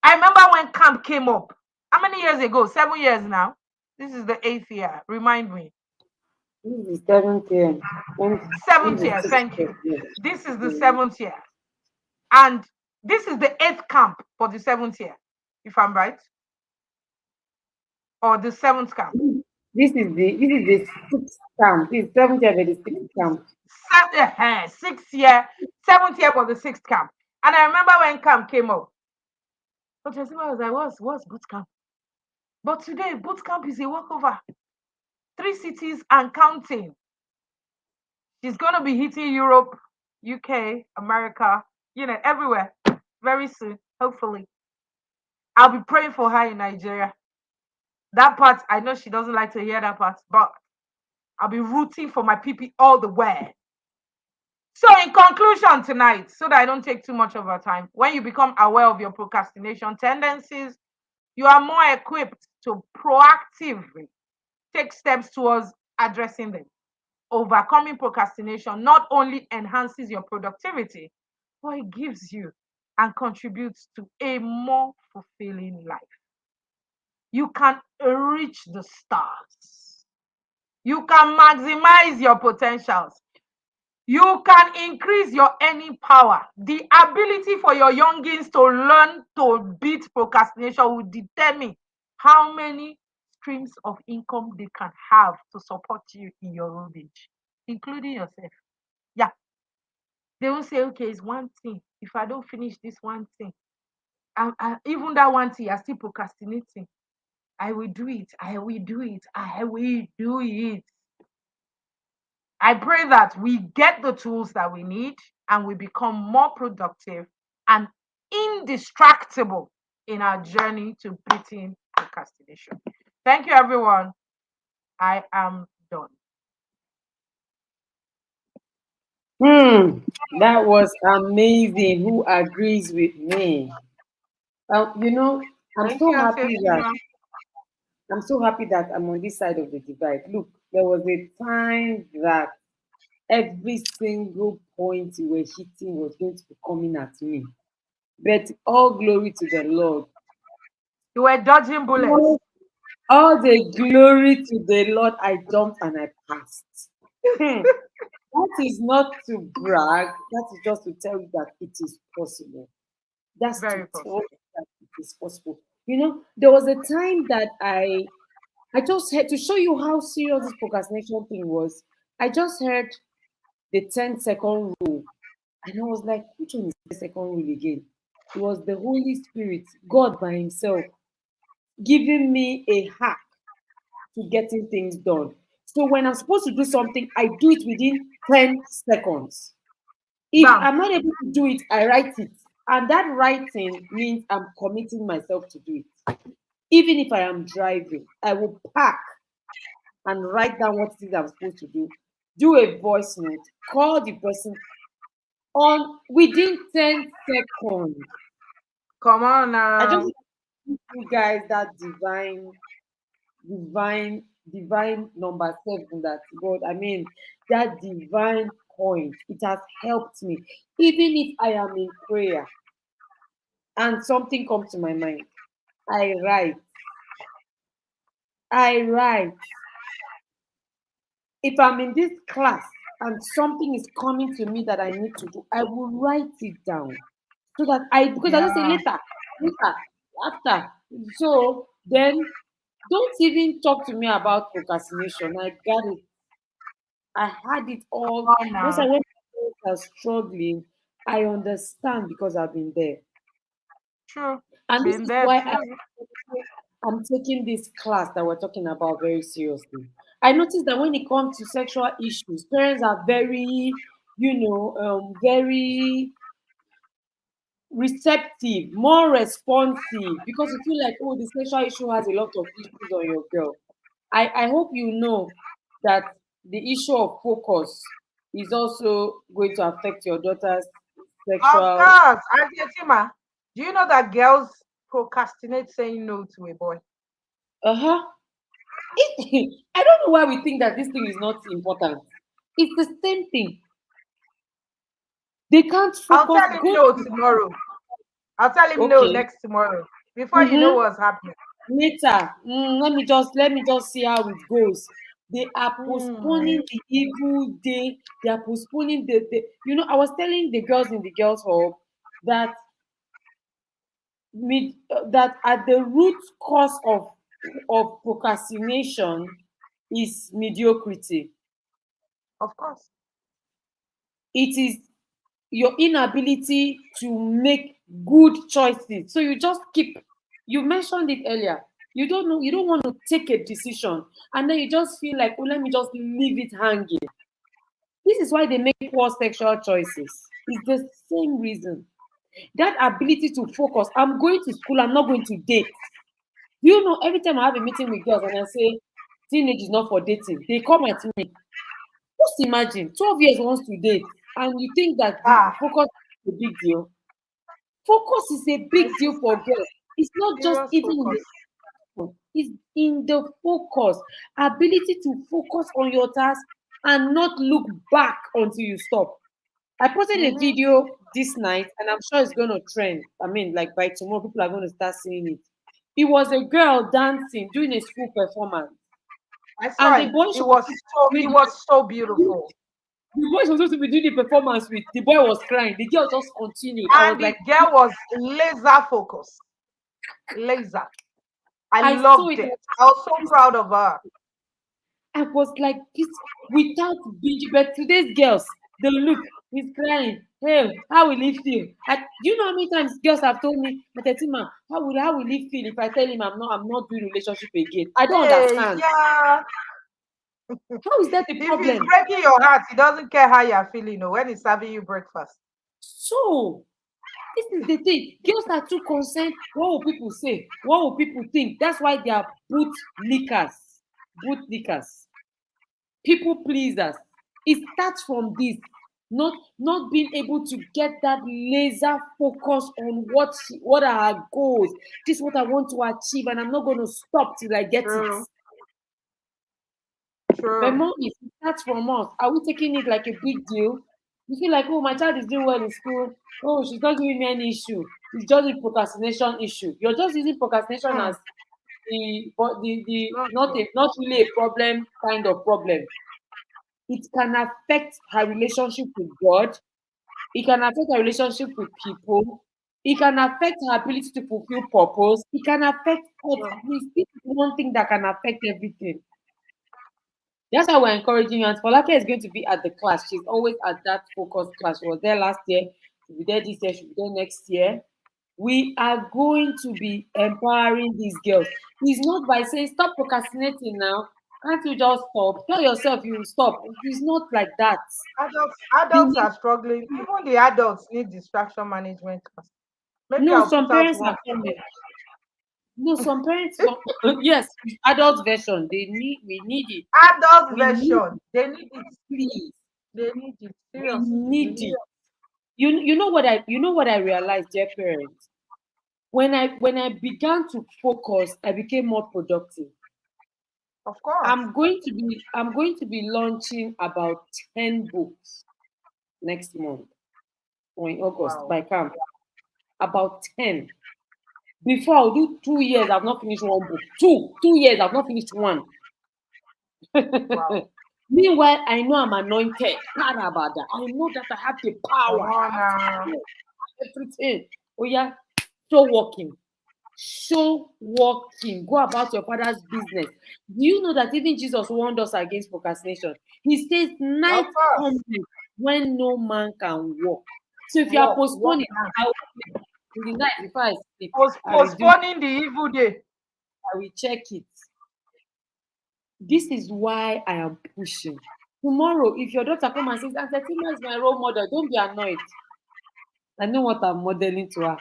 I remember when camp came up. How many years ago? 7 years now. This is the 8th year. Remind me. This is the seventh year. This is Seventh the year. sixth Thank year. you. Yes. This is the Mm. 7th year. And this is the 8th camp for the 7th year, if I'm right. Or the 7th camp. This is the sixth camp. This is 7th year, but the sixth camp. 6th year, 7th year for the 6th camp. And I remember when camp came up. But I was like, what's boot camp? But today, boot camp is a walkover. 3 cities and counting. She's going to be hitting Europe, UK, America, everywhere very soon, hopefully. I'll be praying for her in Nigeria. That part, I know she doesn't like to hear that part, but I'll be rooting for my PP all the way. So, in conclusion tonight, so that I don't take too much of our time, when you become aware of your procrastination tendencies, you are more equipped to proactively take steps towards addressing them. Overcoming procrastination not only enhances your productivity, but it gives you and contributes to a more fulfilling life. You can reach the stars. You can maximize your potentials. You can increase your earning power. The ability for your youngins to learn to beat procrastination will determine how many streams of income they can have to support you in your old age, including yourself. Yeah, they will say, okay, it's one thing. If I don't finish this one thing, even that one thing, you're still procrastinating. I will do it. I will do it. I will do it. I pray that we get the tools that we need and we become more productive and indistractable in our journey to beating procrastination. Thank you, everyone. I am done. That was amazing. Who agrees with me? You know, I'm Thank so you, Auntie happy that Fatima. I'm on this side of the divide. Look, there was a time that every single point you were hitting was going to be coming at me. But all glory to the Lord. You were dodging bullets. All the glory to the Lord. I jumped and I passed. Hmm. That is not to brag. That is just to tell you that it is possible. That's to Very tell possible. you that it is possible. There was a time that I just had to show you how serious this procrastination thing was. I just heard the 10-second rule, and I was like, which one is the second rule again? It was the Holy Spirit, God by Himself, giving me a hack to getting things done. So when I'm supposed to do something, I do it within 10 seconds. If Bam. I'm not able to do it, I write it. And that writing means I'm committing myself to do it. Even if I am driving, I will park and write down what it is I'm supposed to do a voice note, call the person on within 10 seconds. Come on I just now. give you guys that divine number 7 that God, I mean, that divine point. It has helped me. Even if I am in prayer and something comes to my mind, I write. I write. If I'm in this class and something is coming to me that I need to do, I will write it down so that because I just say Yeah. later, after. So then don't even talk to me about procrastination. I got it. I had it Come all. on Those now. are when people are struggling. I understand because I've been there. True. And this Been is there why too. I'm taking this class that we're talking about very seriously. I noticed that when it comes to sexual issues, parents are very, very receptive, more responsive because you feel like, oh, the sexual issue has a lot of issues on your girl. I hope you know that the issue of focus is also going to affect your daughter's Of sexual. course. Auntie Fatima, do you know that girls procrastinate saying no to a boy? Uh-huh. I don't know why we think that this thing is not important. It's the same thing. They can't I'll focus. tell him Go no to tomorrow. I'll tell him no okay. next tomorrow. Before you know Mm-hmm. what's happening. Later. Let me just see how it goes. They are Hmm. postponing the evil day. They are postponing I was telling the girls in the girls' hall that that at the root cause of procrastination is mediocrity. Of course. It is your inability to make good choices. So you mentioned it earlier. You don't know, you don't want to take a decision, and then you just feel like, oh, let me just leave it hanging. This is why they make poor sexual choices. It's the same reason. That ability to focus. I'm going to school, I'm not going to date. Every time I have a meeting with girls and I say teenage is not for dating, they come at me. Just imagine 12 years wants to date, and you think that the Ah, focus is a big deal. Focus is a my big deal for sister. girls. It's not just Serious even in focus. the it's in the focus. Ability to focus on your task and not look back until you stop. I posted a Mm-hmm. video this night and I'm sure it's gonna trend. I mean, like by tomorrow, people are gonna start seeing it. It was a girl dancing, doing a school performance. I saw And the it. boy she It was was so doing it the was so beautiful. the boy she was supposed to be doing the performance with, the boy was crying. The girl just continued. I was And the like, girl was laser focused. Laser. I I saw loved it. it. I was so proud of her. I was like, this without binge. But today's girls, they look, he's crying. Hey, how will he feel? Do you know how many times girls have told me, Matetima, how will he feel if I tell him I'm not doing relationship again? I don't Hey, understand. yeah. How is that a If he's problem? breaking your heart, he doesn't care how you're feeling or when he's serving you breakfast. So this is the thing. Girls are too concerned. What will people say? What will people think? That's why they are boot lickers. Boot lickers. People pleasers. It starts from this. Not being able to get that laser focus on what are our goals. This is what I want to achieve, and I'm not going to stop till I get it. True, But true. more it starts from us. Are we taking it like a big deal? We feel like, oh, my child is doing well in school. Oh, she's not giving me any issue. It's just a procrastination issue. You're just using procrastination Hmm. as the Not true. not really a problem kind of problem. It can affect her relationship with God. It can affect her relationship with people. It can affect her ability to fulfill purpose. It can affect True. everything. This is one thing that can affect everything. That's why we're encouraging you. And Folake is going to be at the class. She's always at that focus class. She was there last year. She'll be there this year. She'll be there next year. We are going to be empowering these girls. It's not by saying stop procrastinating now. Can't you just stop? Tell yourself you will stop. It's not like that. They Adults need, are struggling. Even the adults need distraction management class. Maybe no, I'll some put out parents one. are coming. No, some parents, yes, adult version. We need it. Adult We need version. it, They need it. please. They need it. We Seriously, they need need it. it. You know what I realized, dear parents. When I began to focus, I became more productive. Of course. I'm going to be launching about 10 books next month or in August Wow. by camp. About 10. Before I'll do 2 years, I've not finished one book. Two years, I've not finished one. Wow. Meanwhile, I know I'm anointed. Parabada. I know that I have the Come power. on now. Everything. Oh yeah, show walking. Show walking. Go about your father's business. Do you know that even Jesus warned us against procrastination? He says, Of night course. comes when no man can walk. So if you are Walk postponing, now. I will in the night before I sleep, Postponing the evil day. I will check it. This is why I am pushing. Tomorrow, if your daughter come and says, Auntie Tima is my role model, don't be annoyed. I know what I'm modeling to her.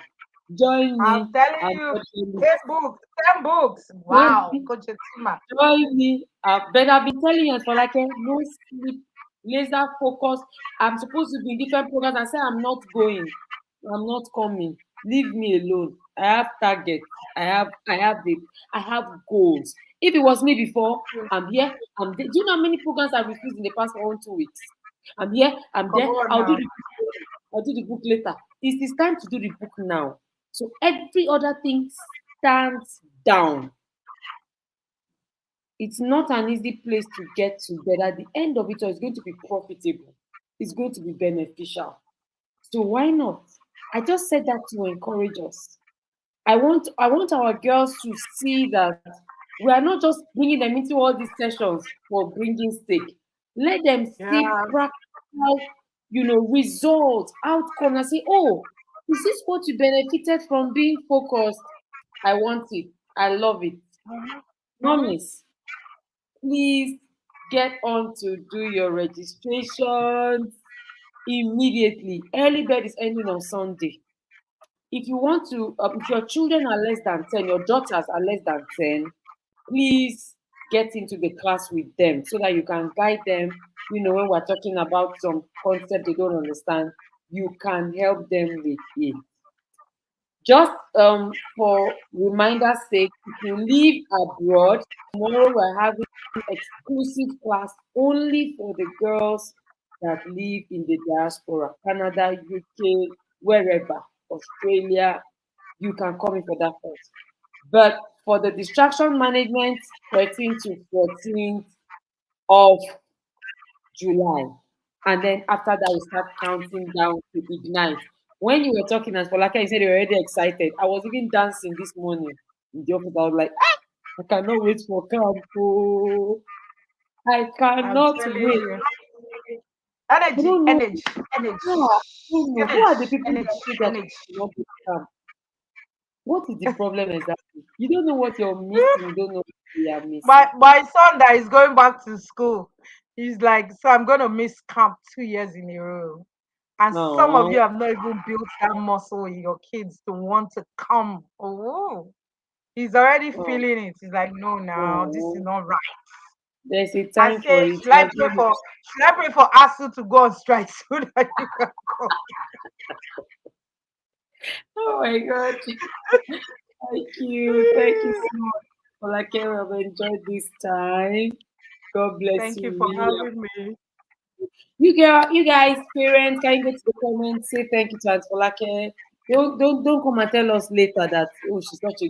Join I'm me. telling I'm you, modeling. 10 books, 10 books. Join Wow, me. Coach Tima. Join me. But I've been telling you for like no sleep, laser focus. I'm supposed to be in different programs. I say I'm not going. I'm not coming. Leave me alone. I have targets. I have goals. If it was me before, I'm here. Do you know how many programs I've refused in the past 1 2 weeks? I'm here. I'm Come there. on I'll do now. the book. I'll do the book later. It's time to do the book now. So every other thing stands down. It's not an easy place to get to, but at the end of it all, it's going to be profitable. It's going to be beneficial. So why not? I just said that to encourage us. I want our girls to see that we are not just bringing them into all these sessions for bringing sake. Let them see Yeah. practical, results, outcome, and say, "Oh, is this what you benefited from being focused? I want it. I love it." Mm-hmm. Mommies, please get on to do your registrations immediately. Early bird is ending on Sunday. If your children are less than 10, your daughters are less than 10, please get into the class with them so that you can guide them. When we're talking about some concept they don't understand, you can help them with it. Just for reminder's sake, if you live abroad, tomorrow we're having exclusive class only for the girls that live in the diaspora, Canada, UK, wherever, Australia, you can come in for that course. But for the distraction management, 13th to 14th of July. And then after that, we start counting down to ignite. When you were talking as Folake, you said you were already excited. I was even dancing this morning in the office. I was like, ah! I cannot wait for camp. Oh, I I'm cannot telling wait. you. I Energy, don't know. energy, energy, Yeah, I don't know. Who energy, are the people energy, that say that energy. you cannot wait for camp? What is the problem exactly? You don't know what you're missing. You don't know what we are missing. My son that is going back to school, he's like, so I'm gonna miss camp 2 years in a row. And some of No. you have not even built that muscle in your kids to want to come. Oh, he's already Oh, feeling it. He's like, no, now this is oh. not right. There's a I time for say, it. Like, maybe- should I pray for ASU to go on strike so that you can come? oh my God. Thank you. Thank you so much. Like, I've enjoyed this time. God bless Thank you. you for Really. having me. You guys, parents, can you go to the comments, say thank you to Aunt Folake. Don't come and tell us later that oh she's such a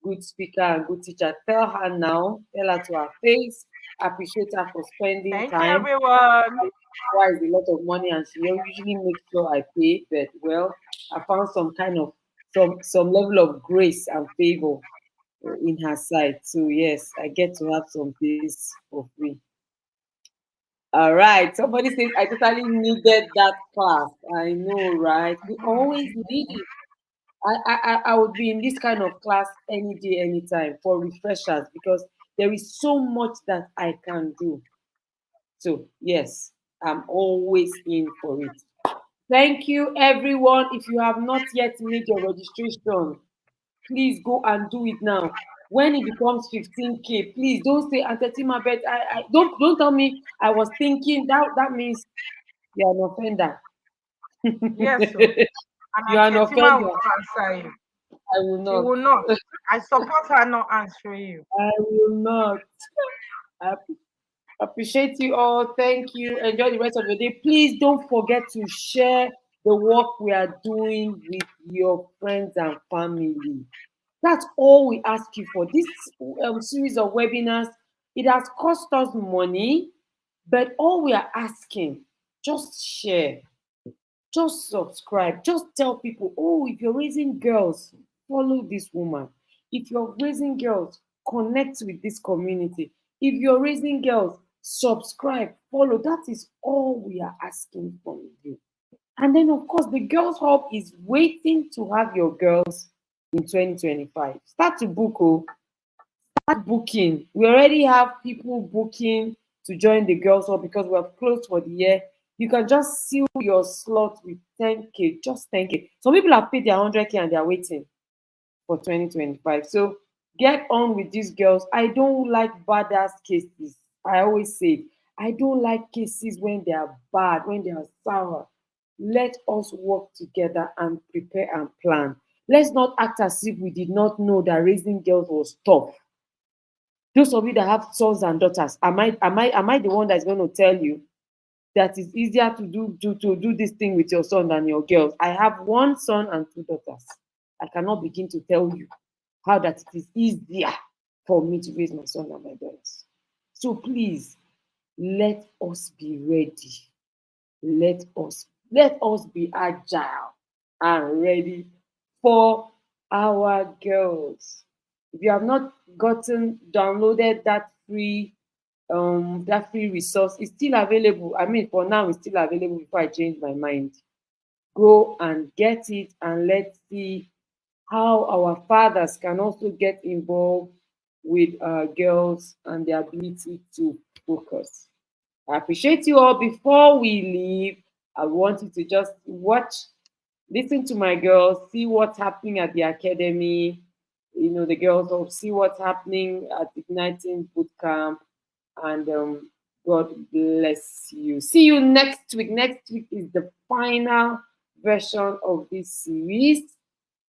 good speaker and good teacher. Tell her now. Tell her to her face. Appreciate her for spending Thank you, time. everyone. Requires a lot of money, and she usually makes sure I pay. But well, I found some kind of some level of grace and favor in her side. So yes, I get to have some things for free. All right. Somebody says, I totally needed that class. I know, right? We always need it. I would be in this kind of class any day, anytime for refreshers because there is so much that I can do. So, yes, I'm always in for it. Thank you, everyone. If you have not yet made your registration, please go and do it now. When it becomes 15K, please don't say Antetima, but I don't tell me I was thinking that means you're an offender. Yes, sir. And You're an Fatima will offender. not answer you. I will She not. will not. I support her not answering you. I will not. I appreciate you all. Thank you. Enjoy the rest of your day. Please don't forget to share the work we are doing with your friends and family. That's all we ask you for. This series of webinars, it has cost us money, but all we are asking, just share, just subscribe, just tell people, oh, if you're raising girls, follow this woman. If you're raising girls, connect with this community. If you're raising girls, subscribe, follow. That is all we are asking from you. And then, of course, the Girls Hub is waiting to have your girls in 2025. Start to book, oh, start booking. We already have people booking to join the Girls Hub because we have closed for the year. You can just seal your slot with 10K, just 10K. Some people have paid their 100K and they're waiting for 2025. So get on with these girls. I don't like badass cases. I always say, I don't like cases when they are bad, when they are sour. Let us work together and prepare and plan. Let's not act as if we did not know that raising girls was tough. Those of you that have sons and daughters, am I the one that's going to tell you that it's easier to do this thing with your son than your girls? I have one son and two daughters. I cannot begin to tell you how that it is easier for me to raise my son and my daughters. So please let us be ready. Let us be agile and ready for our girls. If you have not gotten downloaded that free resource, it's still available. I mean, for now, it's still available before I change my mind. Go and get it and let's see how our fathers can also get involved with girls and their ability to focus. I appreciate you all. Before we leave, I want you to just watch, listen to my girls, see what's happening at the academy. The girls will see what's happening at Igniting Bootcamp. And God bless you. See you next week. Next week is the final version of this series.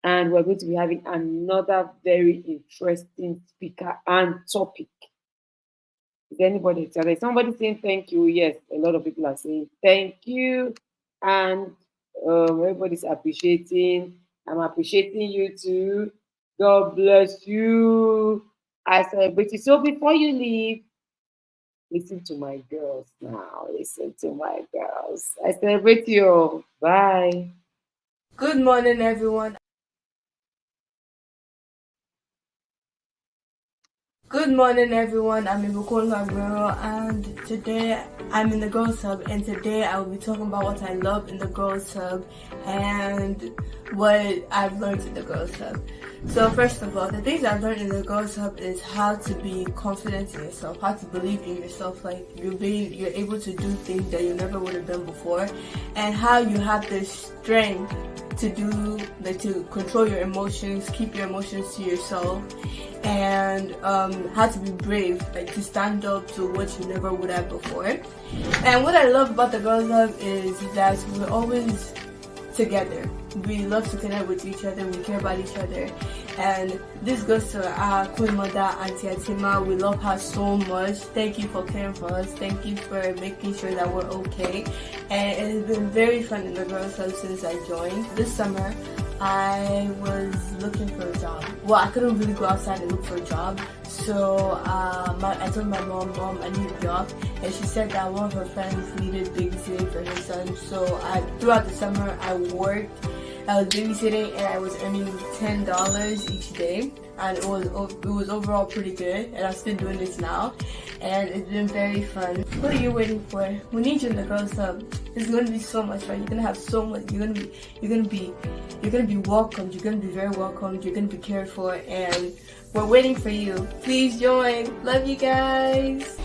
And we're going to be having another very interesting speaker and topic. Is anybody? So there's somebody saying thank you. Yes, a lot of people are saying thank you, and everybody's appreciating. I'm appreciating you too. God bless you. I celebrate you. So before you leave, listen to my girls now. Listen to my girls. I celebrate you all. Bye. Good morning, everyone. Good morning, everyone. I'm Ibukun Aguero, and today I'm in the Girls Hub. And today I will be talking about what I love in the Girls Hub and what I've learned in the Girls Hub. So first of all, the things I've learned in the Girls Hub is how to be confident in yourself, how to believe in yourself, like you're able to do things that you never would have done before, and how you have the strength to control your emotions, keep your emotions to yourself, and how to be brave, like to stand up to what you never would have before. And what I love about the Girls Hub is that we're always together. We love to connect with each other, we care about each other. And this goes to our Queen Mother, Auntie Atima. We love her so much. Thank you for caring for us. Thank you for making sure that we're okay. And it has been very fun in the Girls Hub since I joined. This summer, I was looking for a job. Well, I couldn't really go outside and look for a job. So I told my mom, I need a job. And she said that one of her friends needed babysitting for her son. So throughout the summer, I worked. I was babysitting and I was earning $10 each day, and it was overall pretty good. And I'm still doing this now, and it's been very fun. What are you waiting for? We need you in the Girls Hub. It's going to be so much fun. You're gonna have so much. You're gonna be welcomed. You're gonna be very welcomed. You're gonna be cared for, and we're waiting for you. Please join. Love you guys.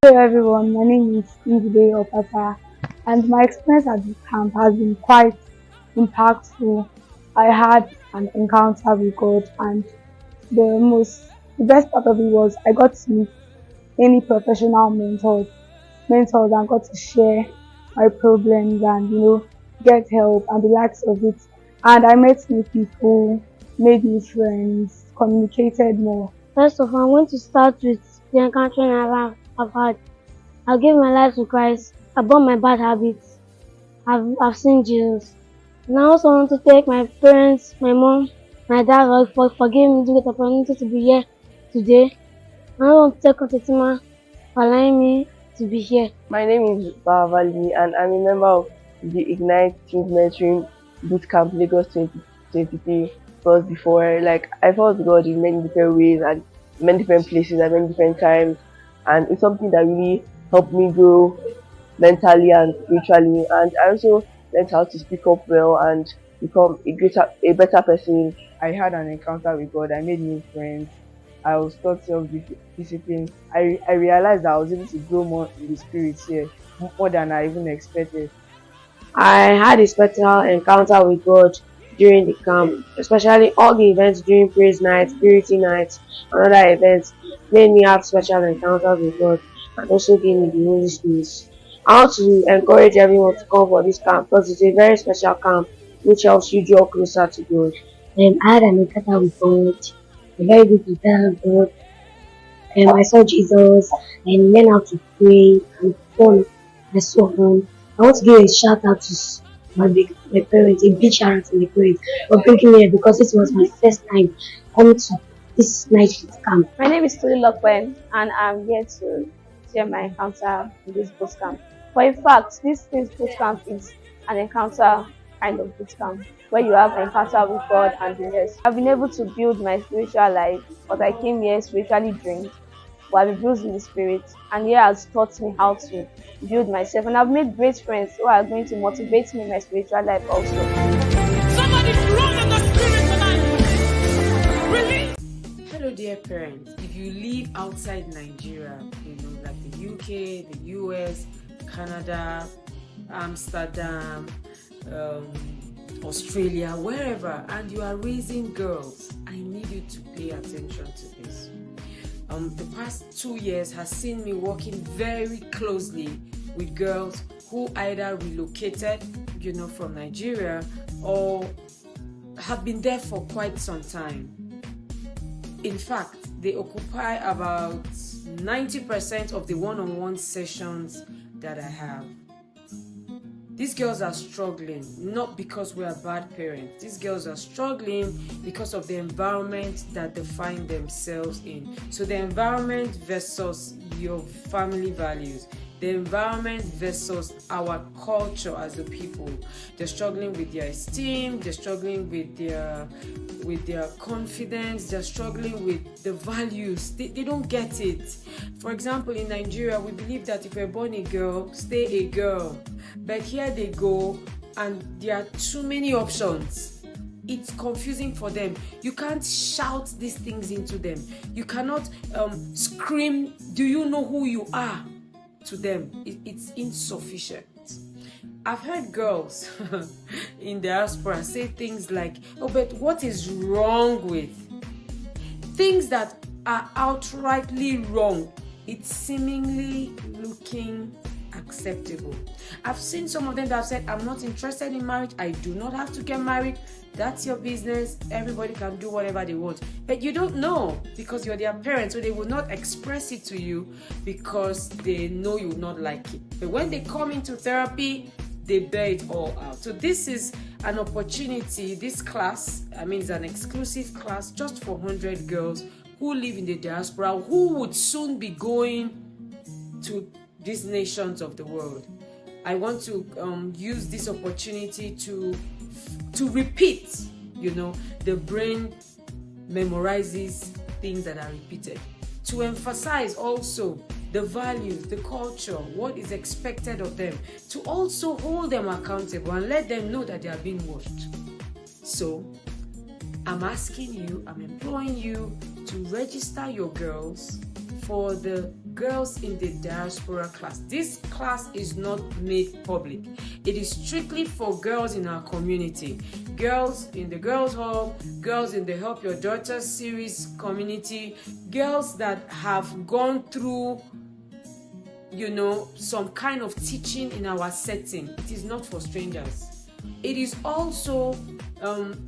Hello everyone, my name is Steve Opata, and my experience at this camp has been quite impactful. I had an encounter with God, and the best part of it was I got to meet any professional mentors and got to share my problems and get help and the likes of it. And I met new people, made new friends, communicated more. First of all, I'm going to start with the encounter I've had. I gave my life to Christ. I bought my bad habits. I've seen Jesus. And I also want to thank my parents, my mom, my dad for giving me the opportunity to be here today. And I want to thank Kontetima for allowing me to be here. My name is Bavali, and I'm a member of the Ignite Team Mentoring Bootcamp Lagos 2023. Because before, like, I followed God in many different ways and many different places at many different times, and it's something that really helped me grow mentally and spiritually. And I also learned how to speak up well and become a better person. I had an encounter with God. I made new friends. I was taught self-discipline. I realized that I was able to grow more in the spirit here, more than I even expected. I had a special encounter with God during the camp, especially all the events during praise night, purity night, and other events made me have special encounters with God and also gave me the Holy Spirit. I want to encourage everyone to come for this camp because it's a very special camp which helps you draw closer to God. I had an encounter with God, a very good encounter with God. I saw Jesus and learned how to pray and fun and so on. I want to give a shout out to my parents, a big shout out to my parents for bringing me here because this was my first time coming to this night camp. My name is Tuli Lokwen, and I'm here to share my encounter in this boot camp. For in fact, this boot camp is an encounter kind of boot camp where you have an encounter with God and the rest. I've been able to build my spiritual life, but I came here spiritually drained. But I've been bruised in the spirit, and here has taught me how to build myself. And I've made great friends who are going to motivate me in my spiritual life also. Somebody's wrong in the spirit tonight. Release. Hello, dear parents. If you live outside Nigeria, like the UK, the US, Canada, Amsterdam, Australia, wherever, and you are raising girls, I need you to pay attention to this. The past 2 years has seen me working very closely with girls who either relocated, from Nigeria or have been there for quite some time. In fact, they occupy about 90% of the one-on-one sessions that I have. These girls are struggling, not because we are bad parents. These girls are struggling because of the environment that they find themselves in. So the environment versus your family values, the environment versus our culture as a people. They're struggling with their esteem, they're struggling with their with their confidence, they're struggling with the values. They don't get it. For example, in Nigeria, we believe that if you're born a girl, stay a girl. But here they go, and there are too many options. It's confusing for them. You can't shout these things into them. You cannot scream, "Do you know who you are?" to them. It's insufficient. I've heard girls in diaspora say things like, "Oh, but what is wrong with?" Things that are outrightly wrong. It's seemingly looking acceptable. I've seen some of them that have said, "I'm not interested in marriage. I do not have to get married. That's your business. Everybody can do whatever they want." But you don't know, because you're their parents, so they will not express it to you because they know you will not like it. But when they come into therapy, they bear it all out. So this is an opportunity. This class, it's an exclusive class just for 100 girls who live in the diaspora, who would soon be going to these nations of the world. I want to use this opportunity to repeat. The brain memorizes things that are repeated. To emphasize also the values, the culture, what is expected of them. To also hold them accountable and let them know that they are being watched. So I'm employing you to register your girls for the Girls in the Diaspora class. This class is not made public. It is strictly for girls in our community. Girls in the Girls Hall, girls in the Help Your Daughter series community, girls that have gone through some kind of teaching in our setting. It is not for strangers. It is also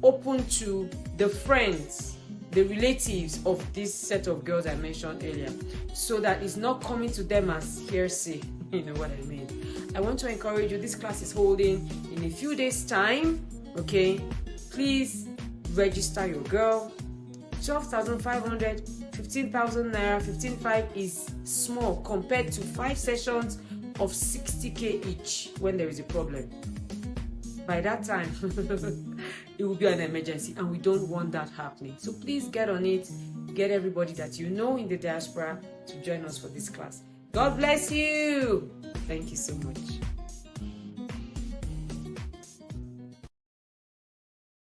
open to the friends, the relatives of this set of girls I mentioned earlier, so that it's not coming to them as hearsay. You know what I mean? I want to encourage you. This class is holding in a few days' time. Okay, please register your girl. 12,500, 15,000 naira, 15,500 is small compared to 5 sessions of 60k each when there is a problem. By that time, it will be an emergency, and we don't want that happening. So please get on it. Get everybody that you know in the diaspora to join us for this class. God bless you. Thank you so much.